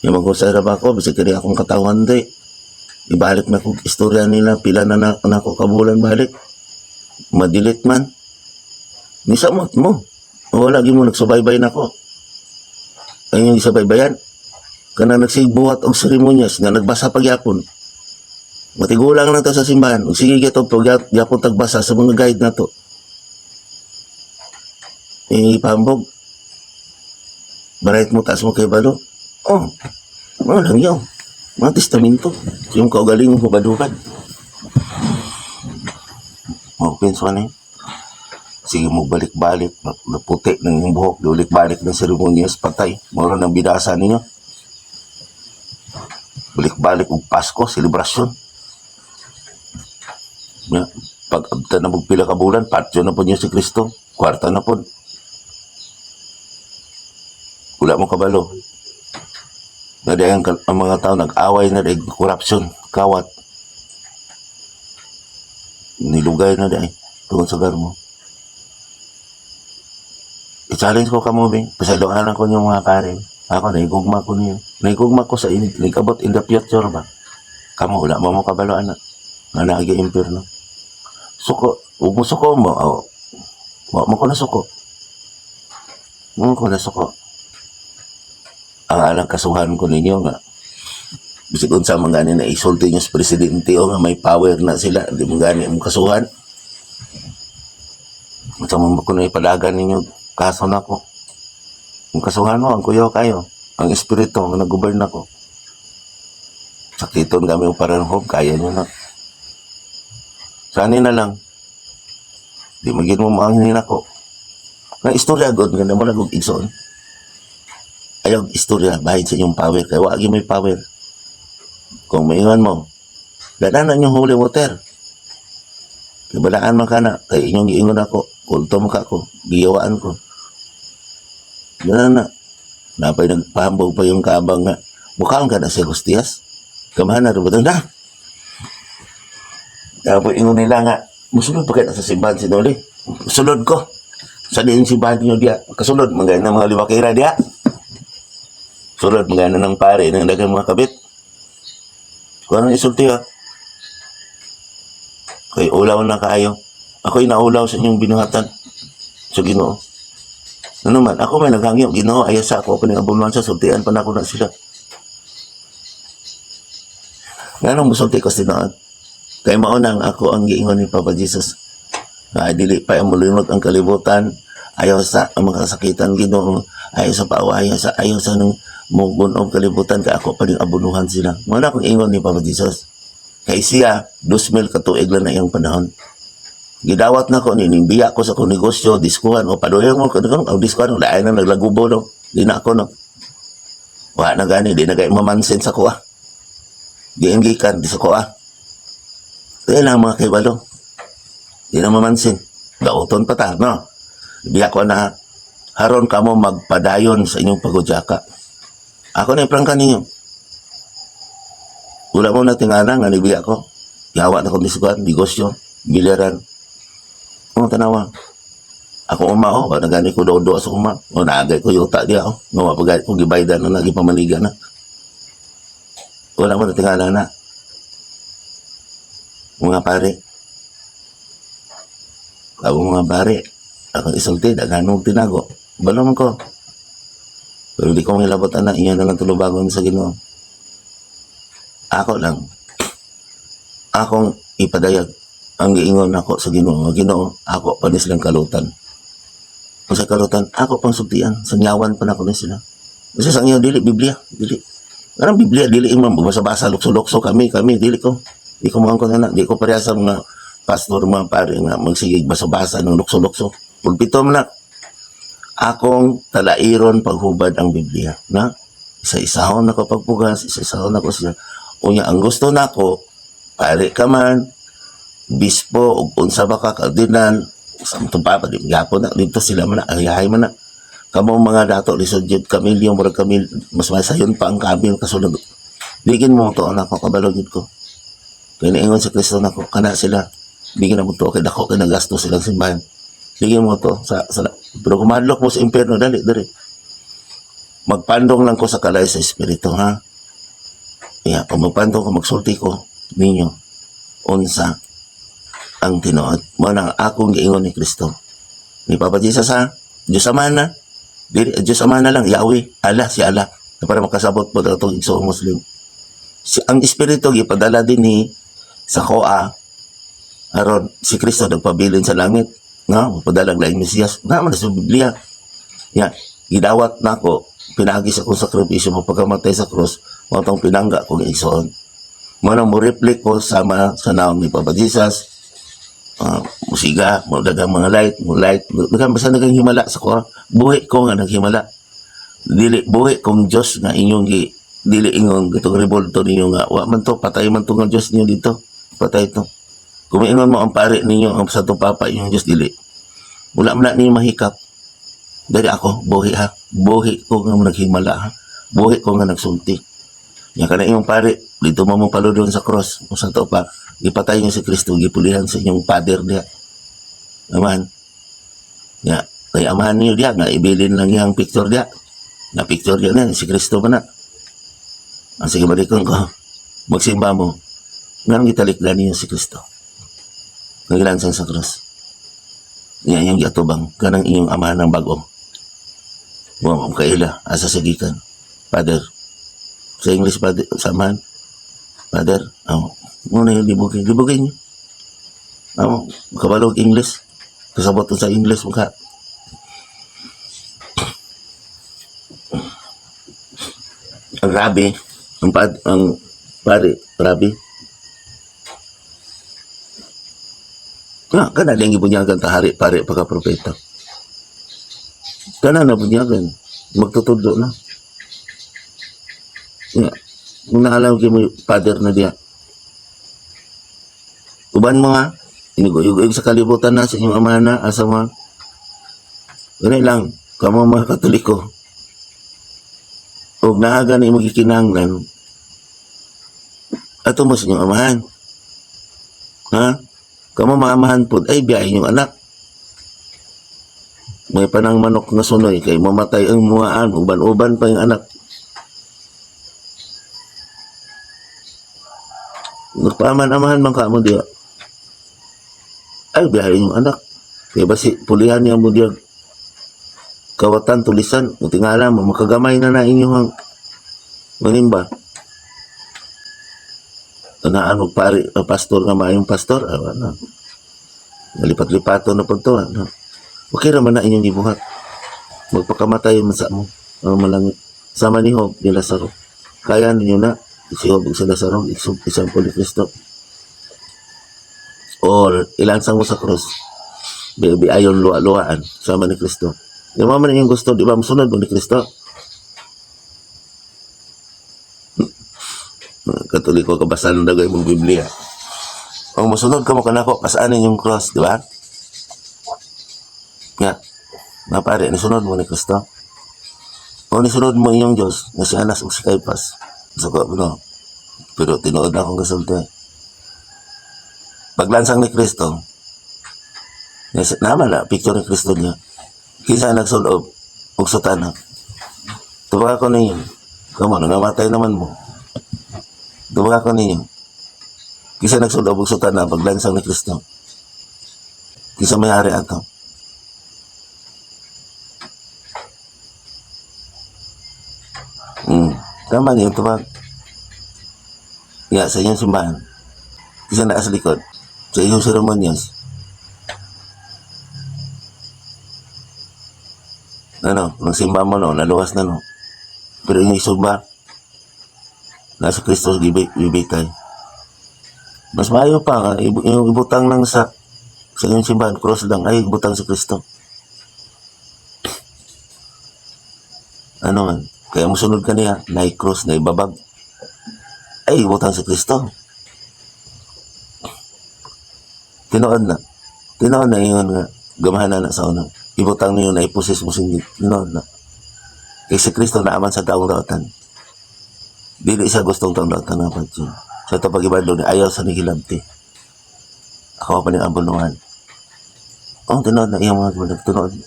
Yung maghusay ra ba ako, bisig kaya akong katawan di. Ibalik na kong istorya nila, pila na ako kabulan balik. Madilit man. Nisamot mo. O lagi mo nagsubaybay na ako. Ayun yung isabaybayan. Kana nagsigbuhat og seremonyas nga nagbasa pagyapon. Matigulang na to sa simbahan. Ug sige gyapon gyapon tagbasa sa mga guide na to. Pambog. Barayt mo taas mo kay balo. Oh. Ano lang yun. Mga testamento. Yung kaugaling mo hubad-hubad. Pinso na yun. Sige mo balik-balik. Naputi ng yung buhok. Balik-balik ng seremonyas patay. Mura ng binasa ninyo. Balik-balik og Pasko, selebrasyon. Pag-abta na magpila ka bulan, patyo na po niyo si Kristo. Kwarta na po. Wala mo kabalo. Nadayan ang mga tao nag-away na dahil corruption, kawat. Nilugay na dahil tungkol sa garmo. I-challenge ko ka mo, Bing. Pasaluanan ko yung mga pare. Ako, naigugma ko niyo. Naigugma ko sa init. Nagabot in the future ba? Kamu, wala mo kabalo, anak. Nga nag-i-impirno. Suko. Huwag mo suko mo. Huwag mo ko na suko. Huwag mo ko na suko. Ang alang kasuhan ko ninyo nga. Bisig unsa man gani na isulti nyo sa presidente o nga may power na sila. Hindi mo gani ang kasuhan. Unsa man ko na ipalagan ninyo kaso na ko. Ang kasuhan mo, ang kuyo kayo. Ang espiritu, ang nag-govern ako. Sakiton kami yung paranhob, kaya nyo na. Sani na lang. Di magin mo maanginin ako. Nga istorya god, ganda mo nag igsoon. Ayaw istorya, bahid sa inyong power. Kaya wagi may power. Kung maingan mo, dadanan yung holy water. Kibalaan man ka na, kaya inyong giingon ako. Kulto mo ka ako, giyawaan ko. Gano'n na. Napay nagpahambog pa yung kabang nga. Mukhang ka na si Gustias. Kamahan na rin ba ito na? Tapos ingon nila nga, musulod pa kayo sa simbahan si Dolly. Sulod ko. Sa din simbahan niyo diya. Kasulod, mga ng mga liwakira diya. Sulod, mga ng pare, ng dagang mga kabit. Kung anong isulti ha? Kay ulaw na kaayo. Ako'y naulaw sa inyong binuhatan sa Ginoo. Ano man, ako may naghangyo, Ginoo, ayasa ako, pinangabuluhan sa sultian pa na ako na sila. Nga musulti ko sinoon. Kay maunang ako ang giingon ni Papa Jesus. Dili pa mulunod ang kalibutan, ayaw sa ang mga kasakitan Ginoo, ayaw sa paawayan sa ayaw sa nang mugunog kalibutan kay ako pa ning abunuhan sila. Muna akong ingon ni Papa Jesus. Kay siya 2,000 ka tuig lang na iyang panahon. Gidawat na ko ni biya ko sa kong negosyo, diskuhan o paduyon mo kadto ang diskuhan dai na naglagubo no. Di na ako no. Wa na gani di na kay mamansin sa kuha. Giinggikan di sa kuha. Kaya lang mga kaibalo. Di na mamansin. Gauton pa ta, no? Biya ko na haron ka mo magpadayon sa inyong pagudyaka. Ako na iprangka ninyo. Wala mo na tingala nga nibiya ko. Yawa na kong diskuhan, negosyo, biliran. Ang tanawa. Ako umao, nagani ko do sa uma. O naagay ko yuta diya, o. Nga mapagay ko gibaydan na nagipamaliga na. Wala mo na tingala na. Mga pare. Ako mga pare. Ako isulti, daganong tinago. Balo man ko. Pero di ko hilabot na, iyan na lang tulubagon sa Ginoo. Ako lang. Akong ipadayag ang giingon ako sa Ginoo. Ginoo, ako pa ni silang kalutan. Kung sa kalutan, ako pang sugtian. Sangyawan pa na ko ni sila. Kasi sa inyo, dili, Biblia. Dili. Karang Biblia, dili imam. Basa-basa, lukso-lukso kami, dili ko. Di ko mga na, di ko pareha sa mga pastor, mga pare nga magsigig basa-basa ng lukso-lukso. Pulpito mo na. Akong talairon paghubad ang Biblia. Na? Isa-isahon ako pagpugas, isa-isahon ako siya. Unya, ang gusto na ako, pare ka man, bispo, unsa ba ka, kardinal, samtong papa, di gapo na, dito sila man na, ayahay man na. Kamong mga dato, lisodjud kamilyo, murag kamil, mas masayon pa ang kamil, kasunod. Bigin mo to, anak ko, kabalogid ko. Kaya naingon sa Kristo na ko, kana sila, bigyan na mo to, kaya dako, kaya nagasto silang simbahan. Bigyan mo to, pero kumadlok mo sa impyerno, dali. Magpandong lang ko sa kalay sa Espiritu, ha? Kaya, pag magpandong ko, magsulti ko, ninyo, unsa, ang tinuod. Manang akong giingon ni Kristo. Ni Papa Jesus, ha? Diyos Ama na. Diyos Ama na lang, Yahweh, Allah, si Allah. Na para makasabot po na itong igsoong Muslim. Ang Espiritu, ipadala din ni sa Koa, aron si Kristo nagpabilin sa langit, no? Padalag laing Mesiyas, naman sa Biblia. Yan, gidawat na ako, pinagis akong sakripisyo mo pagkamatay sa krus, matong pinangga kong igsoon. Manang mo reflect ko sama sa naong ni Papa Jesus, musiga, mo dagang mga light, dagang basta dagang himala sa ko, buhi ko nga naghimala. Dili buhi kong Diyos nga inyong dili ingon gitong revolto ninyo nga wa man to patay man to nga Dios niyo dito patay to kung ingon mo ang pare ninyo ang sa to papa inyong Dios dili wala man ninyo mahikap dari ako buhi ko nga naghimala ha buhi ko nga nagsulti nya kana inyong pare dito mo paludon sa cross o sa to pa ipatay niyo si Kristo gipulihan sa inyong father diya aman nya kay amahan niyo diya nga ibilin lang yang picture diya na picture diya na si Kristo man na. Ang sige balikon ko, magsimba mo, nga gitalikdan niyo si Kristo. Nagilansang sa krus. Yan yung giatubang, kanang inyong ama ng bago. Huwag mong kaila, asa sigikan. Father, sa English, Father, samahan. Father, muna yung libugin niyo. Kabalog English, kasabot sa English, mukha. Ang rabi, ang pare, rabi. Kana lang ibunyagan tahari pare pagka-propeta. Kana na bunyagan. Magtutudlo na. Kung naalam kayo mo father na diya. Uban mo ha. Inuguyug sa kalibutan na sa inyong amana asa mo. Ganun lang. Kamo mga Katoliko. Huwag naaga na yung magikinanglan, ato mo sa inyong amahan. Ha? Kamo maamahan po, ay biyahin yung anak. May panang manok nga sunoy, kay mamatay ang muaan, uban-uban pa yung anak. Nagpaaman-amahan man ka mo diya. Ay biyahin yung anak. Kaya basi, pulihan niya mo diya. Kawatan, tulisan, tingala mo, makagamay na inyong manimba. Anaan og pari, pastor nga maayong pastor, ano. Nalipat-lipato na po to, ano. Okay raman na inyong gibuhat. Magpakamatay man sa mo. Malangit. Sama ni Job, ni Lazaro. Kaya ninyo na, si Job sa Lazaro, example ni Kristo. Or ilansang mo sa cross. Baby ayon luwa-luwaan, sama ni Kristo. Yung man yung gusto, di ba, masunod mo ni Kristo? Katoliko, kabasan na gawin mong Biblia. Ang masunod ka mo kanako, kasaanin yung cross, di ba? Nga, pare, nisunod mo ni Kristo. O nisunod mo inyong Diyos, na si Anas o si Caiphas. So, no? Pero tinuod na akong kasulti. Paglansang ni Kristo, naman na, picture ni Kristo niya. Kisa nagsulob, ug sutana. Tuwa ko ninyo. Kamo, nangamatay naman mo. Tuwa ko ninyo. Kisa nagsulob, ug sutana, paglansang ni Kristo. Kisa may-ari ato. Tama niyo, tuwa. Ya, sa inyong simbahan. Kisa na sa likod. Sa inyong seremonyas. Ano, nang simba mo no, naluwas na no. Pero yung isumba, nasa Kristo bibitay. Mas maayo pa nga, yung ibutang lang sa inyong simbahan, cross lang, ay ibutang sa Kristo. Ano man, kaya musunod ka niya, na cross, na ibabag. Ay, ibutang sa Kristo. Tinood na yun nga, gamahan na sa unang. Ibutang niyo na ipusis mo singgit. Tinood na. Kaya si Kristo naaman sa taong daotan. Dili siya gustong taong daotan nga pati. Sa ito pag-ibadlo ni ayaw sa nigilabti. Ako pa ning abuluhan. Tinood na iyang mga gulag. Tinood.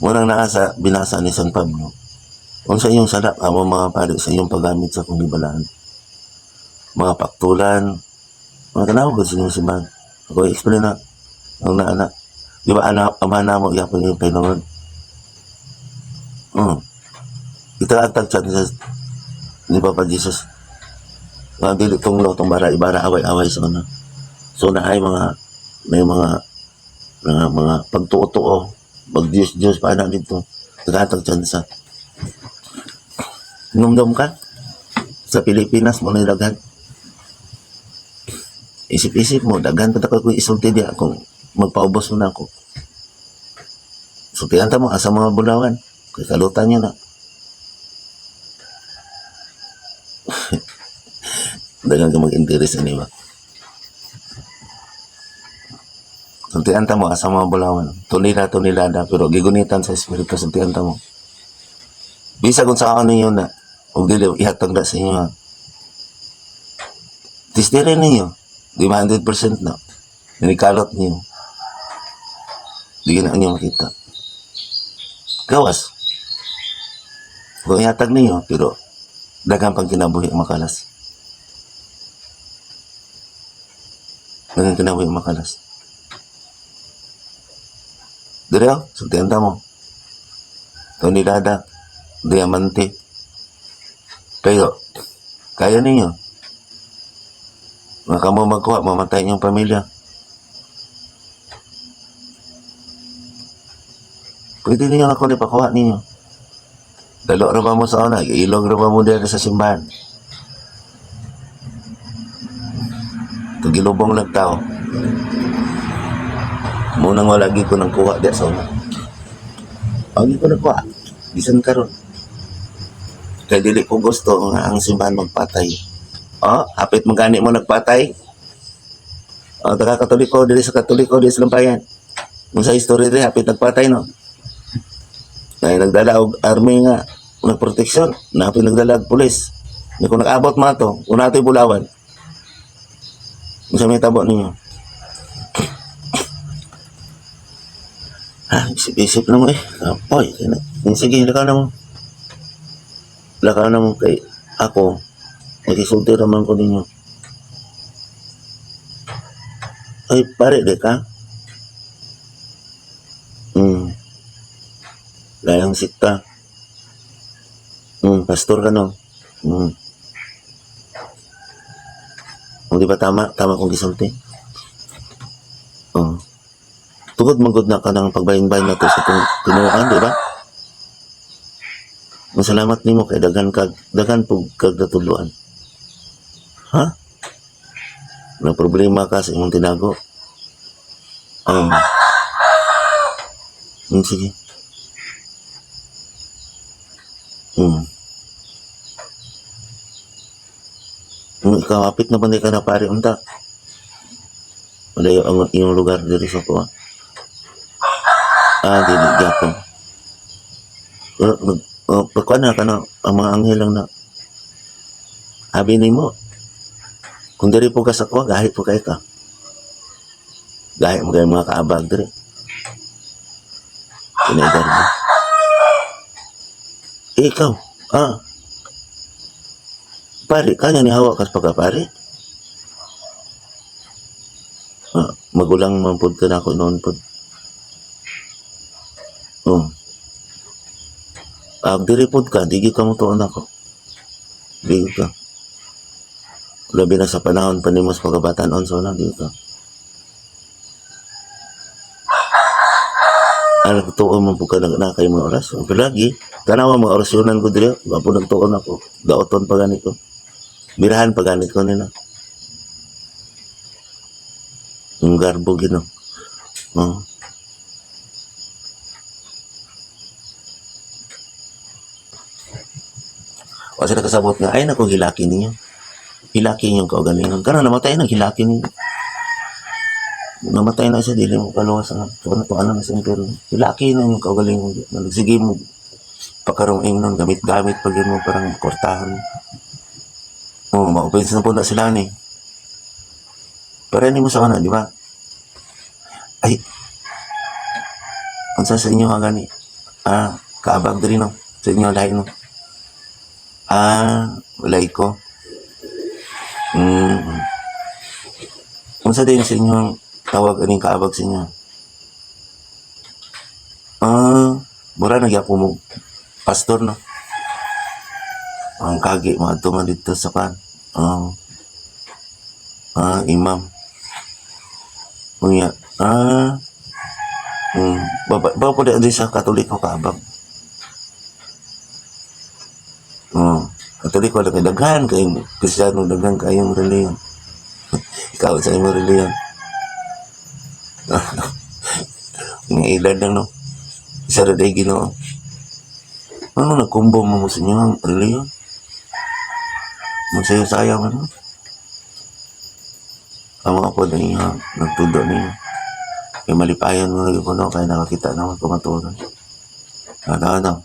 Munang naa sa binasa ni San Pablo. Kung sa inyong sadap, amo mga pari sa inyong paggamit sa kungibalaan. Mga paktulan, mga tanawag sa inyong simbahan. Ako i-explain na. Ang naana. Di ba ama na mo, yapon yung Panginoon. Italatag siya ni Papa Jesus. Mga dili tong lo, tong bara, ibara, away-away sa una. So na ay may mga pagtuo-tuo, mag-Diyos, paano dito. Tagatag siya sa numdum ka. Sa Pilipinas mo na daghan. Isip-isip mo, daghan pa ko isulti diya kung magpaubos mo na ako. Sultihan ta mo, asa mga bulawan. Kaya kalutan nyo na. Dagan ka mag-interest na ba? Sultihan ta mo, asa mga bulawan. Tunila-tunilada, pero gigunitan sa espiritu, sultihan ta mo. Bisa kung sa ako ninyo na, huwag dili, ihatag na sa inyo ha. Tistirin ninyo, di 100% na. Ninikalot ninyo. Di na ninyo makita. Gawas. Kung ihatag ninyo, pero dagang pang kinabuhi ang makalas. Dagang kinabuhi ang makalas. Direo, sultihan ta mo. Tunilada, diamante. Pero, kaya ninyo. Maka mo magkuha, mamatay niyong pamilya. Pwede ninyo ako ipakuha ninyo. Dalo ra ba mo sa una, ilog ra ba mo dyan sa simbahan. Ito gilubong lang tao. Munang walagi ko nang kuha dyan sa una. Pagi ko nakuha, bisan karon. Kaya dili ko gusto nga ang simbahan magpatay. Hapit magani mo nagpatay. Taga Katoliko, dili sa Katoliko, dili sa Lampayan. Kung sa history rin, hapit nagpatay, no? Kaya nagdala og army nga, nagproteksyon, hapit nagdala og pulis. Kung nag-abot mga to, kung natin bulawan, kung sa may tabo ninyo. Isip-isip na mo eh. Apoy, sige, lakaw na mo kay ako. Nakisulti naman ko ninyo. Ay, pare, de ka? Layang sikta. Pastor ka no? Di ba tama kong gisulti? Oh. Tugod manggod na ka ng pagbayin-bayin nato sa tinuan, di ba? Masalamat nimo kay dagan pug kag natuluan. Ha? Na problema ka sa imong tinago. Sige. Ikaw, apit na banday ka na pare, unta. Malayo ang iyong lugar dito sa ko. Dili, Japon. Pagkuhan na ka na, ang mga anghel lang na. Habi ni mo, kung diri po ka sa ko, gahit po kayo ka. Gahit mo kayo mga kaabag diri. Pinaidar mo. Ikaw, pare, kanya ni hawak kas pagkapare. Magulang mampud ka na ako noon po. Diri pod ka, digi ka mo tuon ako. Digi ka. Labi na sa panahon pa ni mas pagkabataan on so na, digi ka. Nagtuon mo po ka na kayo mga oras. Pero lagi, tanawa mga orasyonan ko diri, wapo nagtuon ako. Daoton pa ganit ko. Birahan pa ganit ko nila. Yung garbo gino. Kasi nakasabot nga, ay naku, hilaki ninyo. Hilaki yung kaugalingon. Karena namatay na, hilaki ninyo. Namatay na siya, dili mo kaluwas nga. So, natuan na sa impero. Hilaki na yung kaugalingon. Nagsige mo, pakarong nun, gamit-gamit pag yun mo, parang kortahan. Maupins na po na sila ni. Pero hindi mo sa kana, di ba? Ay, ang sa inyo nga gani. Kaabag din no. Sa inyo lahi no. Walay ko. Kung sa din sa inyo tawag aning kaabag sa inyo. Mura nagyapo mo pastor no. Ang kagi mga tuman dito sa kan. Imam. Unya. Baba po di sa Katoliko kaabag. Katoliko na kay daghan kay Kristiyano daghan kayong reliyon. Ikaw sa imong reliyon. Nga ilan lang no. Isa ra day Ginoo. Ano nagkumbo mo sa inyo ang reliyon? Magsaya-saya man. Ang mga po na inyo, nagtudo ninyo. Kaya malipayan mo lagi po no, kaya nakakita naman kumaturan. Ano?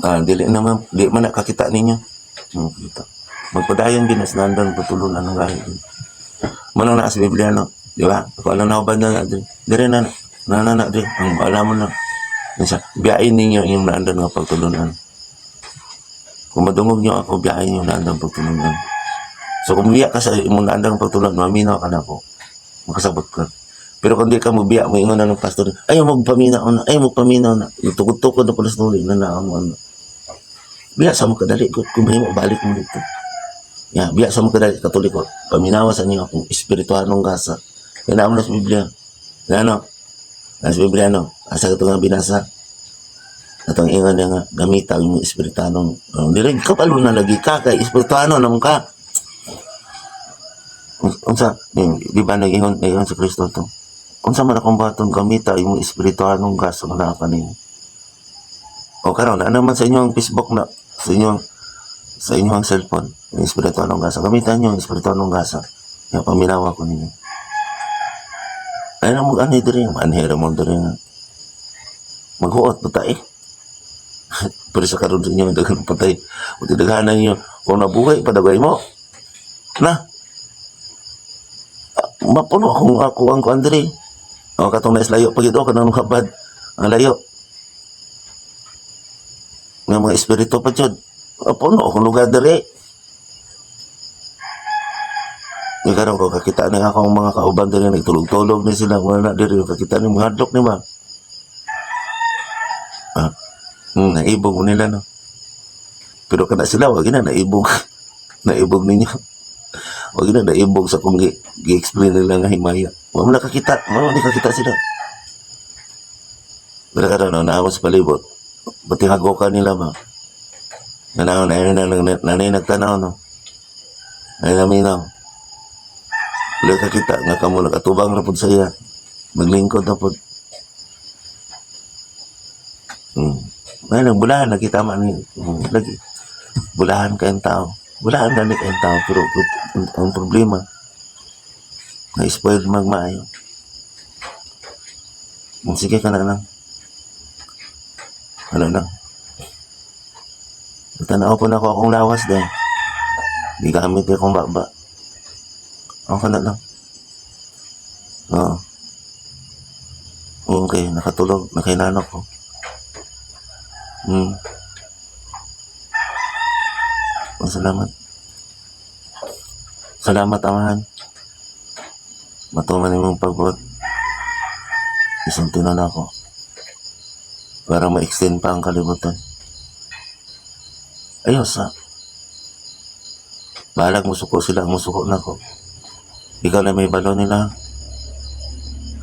Dili naman, di man nakakita ninyo. Magpadayon binas nandan putulon anong gahi. Manang na sa Biblia no, di ba? Ako alam na ba na dire na dire, ang alam mo na. Biyain ninyo yung nandan nga pagtulunan. Kung madungog nyo ako, biyain yung nandan pagtulunan. So kung biya ka sa imong nandan pagtulunan, maminaw ka na po. Makasabot ka. Pero kung di ka mo biya, mo ingon na ng pastor, ayaw magpaminaw na. Tukod-tukod na pulas nuli na naamon. Biya sa mo kadali ko, kung mahimo, balik mo dito. Biya sa mo kadali, Katoliko, paminawa sa niyo akong espirituanong gasa. Kaya naman na sa Biblia. Nasa Biblia, asa ka ito nga binasa. Atong ingon niya nga, gamita yung espirituanong. Direk, kapalo na lagi ka, kay espirituano naman ka. Unsa, di ba nag-ingon sa Kristo to? Unsa man akong baton gamita yung espirituanong gasa na kanin. O karon na naman sa inyong Facebook na sa inyong cellphone, yung espirituanong gasa. Gamitan niyo yung espirituanong gasa. Yung paminawa ko ninyo. Ay na mag-anay diri, manhera mo diri nga. Maghuot patay. Pero sa karon sa inyo daghang patay. O tidaghanan niyo kung nabuhay padagay mo. Na. Mapuno ako ang kuandri. O katong nais layo pagid o kanang habad ang layo. Nga mga espiritu pa jud. Mapuno akong lugar diri. Nga karon ko kakita na akong mga kauban diri nagtulog-tulog ni sila wala diri kakita ni mga hadlok ni ba. Naibog mo nila no. Pero kana sila wag na naibog. Naibog ninyo. Huwag na naibog sa kung gi-explain nila nga himaya. Huwag mo nakakita. Huwag mo nakakita sila. Pero karon naawas palibot. Buti hagokan nila ba? Nanay nagtanaw, no? Nanay naminaw. Wala kakita nga kamo nakatubang na po sa iya. Maglingkod na po. May nagbulahan, nakita man ni. Lagi. Bulahan kayong tao. Bulahan na ni kayong tao. Pero ang problema, na-spoiled magmaayo. Sige ka na lang. Wala lang. Tanaw po na ako akong lawas dahil. Di gamit akong baba. Ako na lang. Oo. Okay, nakatulog. Nakainanok ko. Salamat. Salamat, amahan. Matuman yung pagbuhat. Isang tinan ako. Para ma-extend pa ang kalibutan. Ayos ha. Bahalag musuko sila, musuko na ko. Ikaw na may balo nila.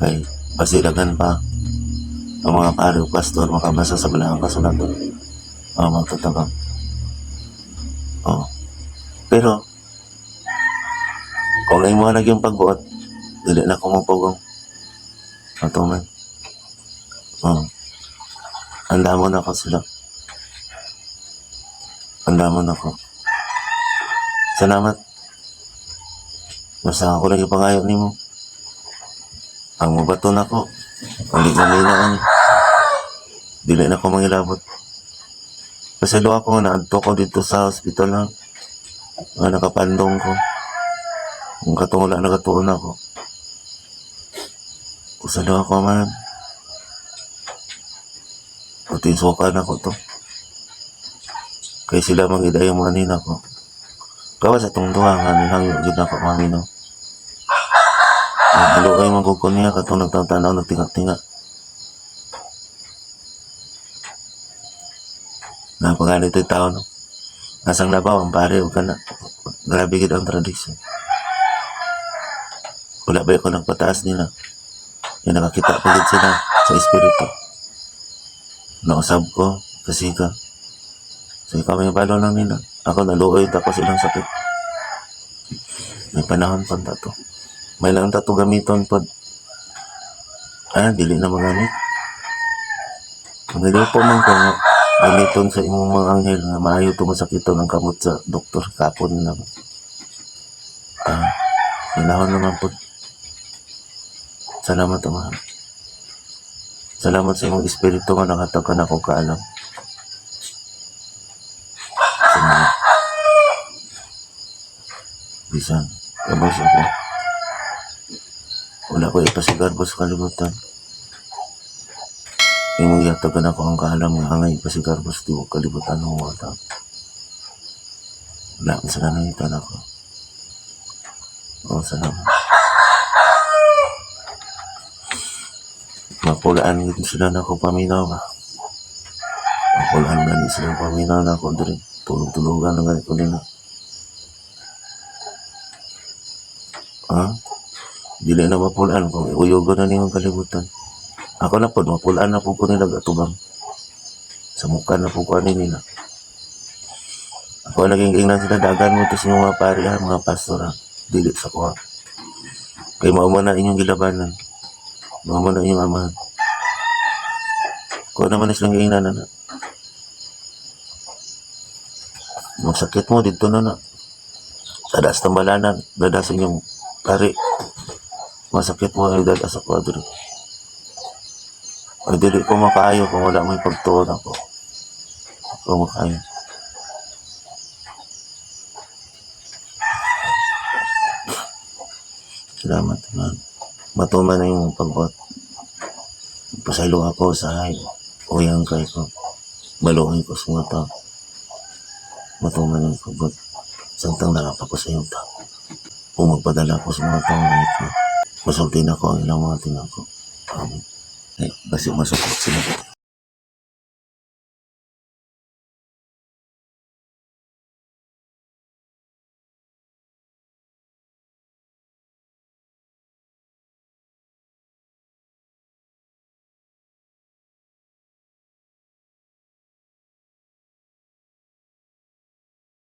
Ay, pasilagan pa. Ang mga pare o pastor makabasa sa balahang kasulatan. Magtatabang. Pero, kung ay mo yung pagbuot, dili na ko mapugong. Matuman. Handa mo na ako sila. Handa mo na ako. Salamat. Basta ako lagi pangayo ni mo. Ang mabato na ko. Ang di maminaan. Dili na ko mangilabot. Pasalo ako nga naadto ko dito sa hospital lang. Nakapandong ko. Kung katong wala nakatuon ako. Pasalo ako man. Putin suka na ko to. Kaya sila mag-ida yung mga nina ko. Kawa sa itong duha nga nilang yun ako mamino. Halo kayo magkukon niya katong nagtantanaw nagtingak-tingak. Napagalit yung tao, no? Nasang labaw ang pare o ka na. Grabe gid ang tradisyon. Wala ba ako nagpataas nila? Yung nakakita pa gid sila sa espiritu. Nausab ko kasi ka. So kami balo lang nila. Ako naluoy ako silang sakit. May panahon pa tato. May lang tato gamiton pod. Dili na magamit. Kung hindi po man ko gamiton sa imong mga anghel nga maayo tumasakiton ng kamot sa doktor kapon na. Panahon naman pod. Salamat amahan. Salamat sa imong espiritu nga nakatag ka na ko kaalam. Salamat. Bisan, kabos ako. Wala ko ipasigarbo sa kalibutan. Imong yatagan ako ang kaalam nga angay ipasigarbo sa tiwag kalibutan ng mga tao. Wala ko sa nangitan ako. Salamat. Mapulaan din sila na ako paminaw ba? Mapulaan din sila paminaw na ako din. Tulog-tulugan na ganito nila. Dili na mapulaan kung iuyogo na niyong kalibutan. Ako na po, mapulaan na po ko nila gatubang. Sa mukha na po ko nila. Ako naging ingnan sila dagan mo ito sa mga pari mga pastor dili sa kuha. Kaya mauma na inyong gilabanan. Mauma na inyong amahan. Kuha naman na silang ingnan na. Magsakit mo dito na. Dadas tambalanan, dadas inyong pari. Masakit mo ay dadas sa kwadro. Ay dili ko makaayo kung wala may pagtuon ako. Ako makaayo. Salamat man. Matuman na yung pagbuhat. Pasaylo ako sa hay. Uyang kay ko. Baluhin ko sa mga tao. Matuman yung pagbuhat. Santang narapa ko sa iyong tao. Kung magpadala ko sa mga tao na ito. Masultin ako ang ilang mga tinako. Basi masukot sila.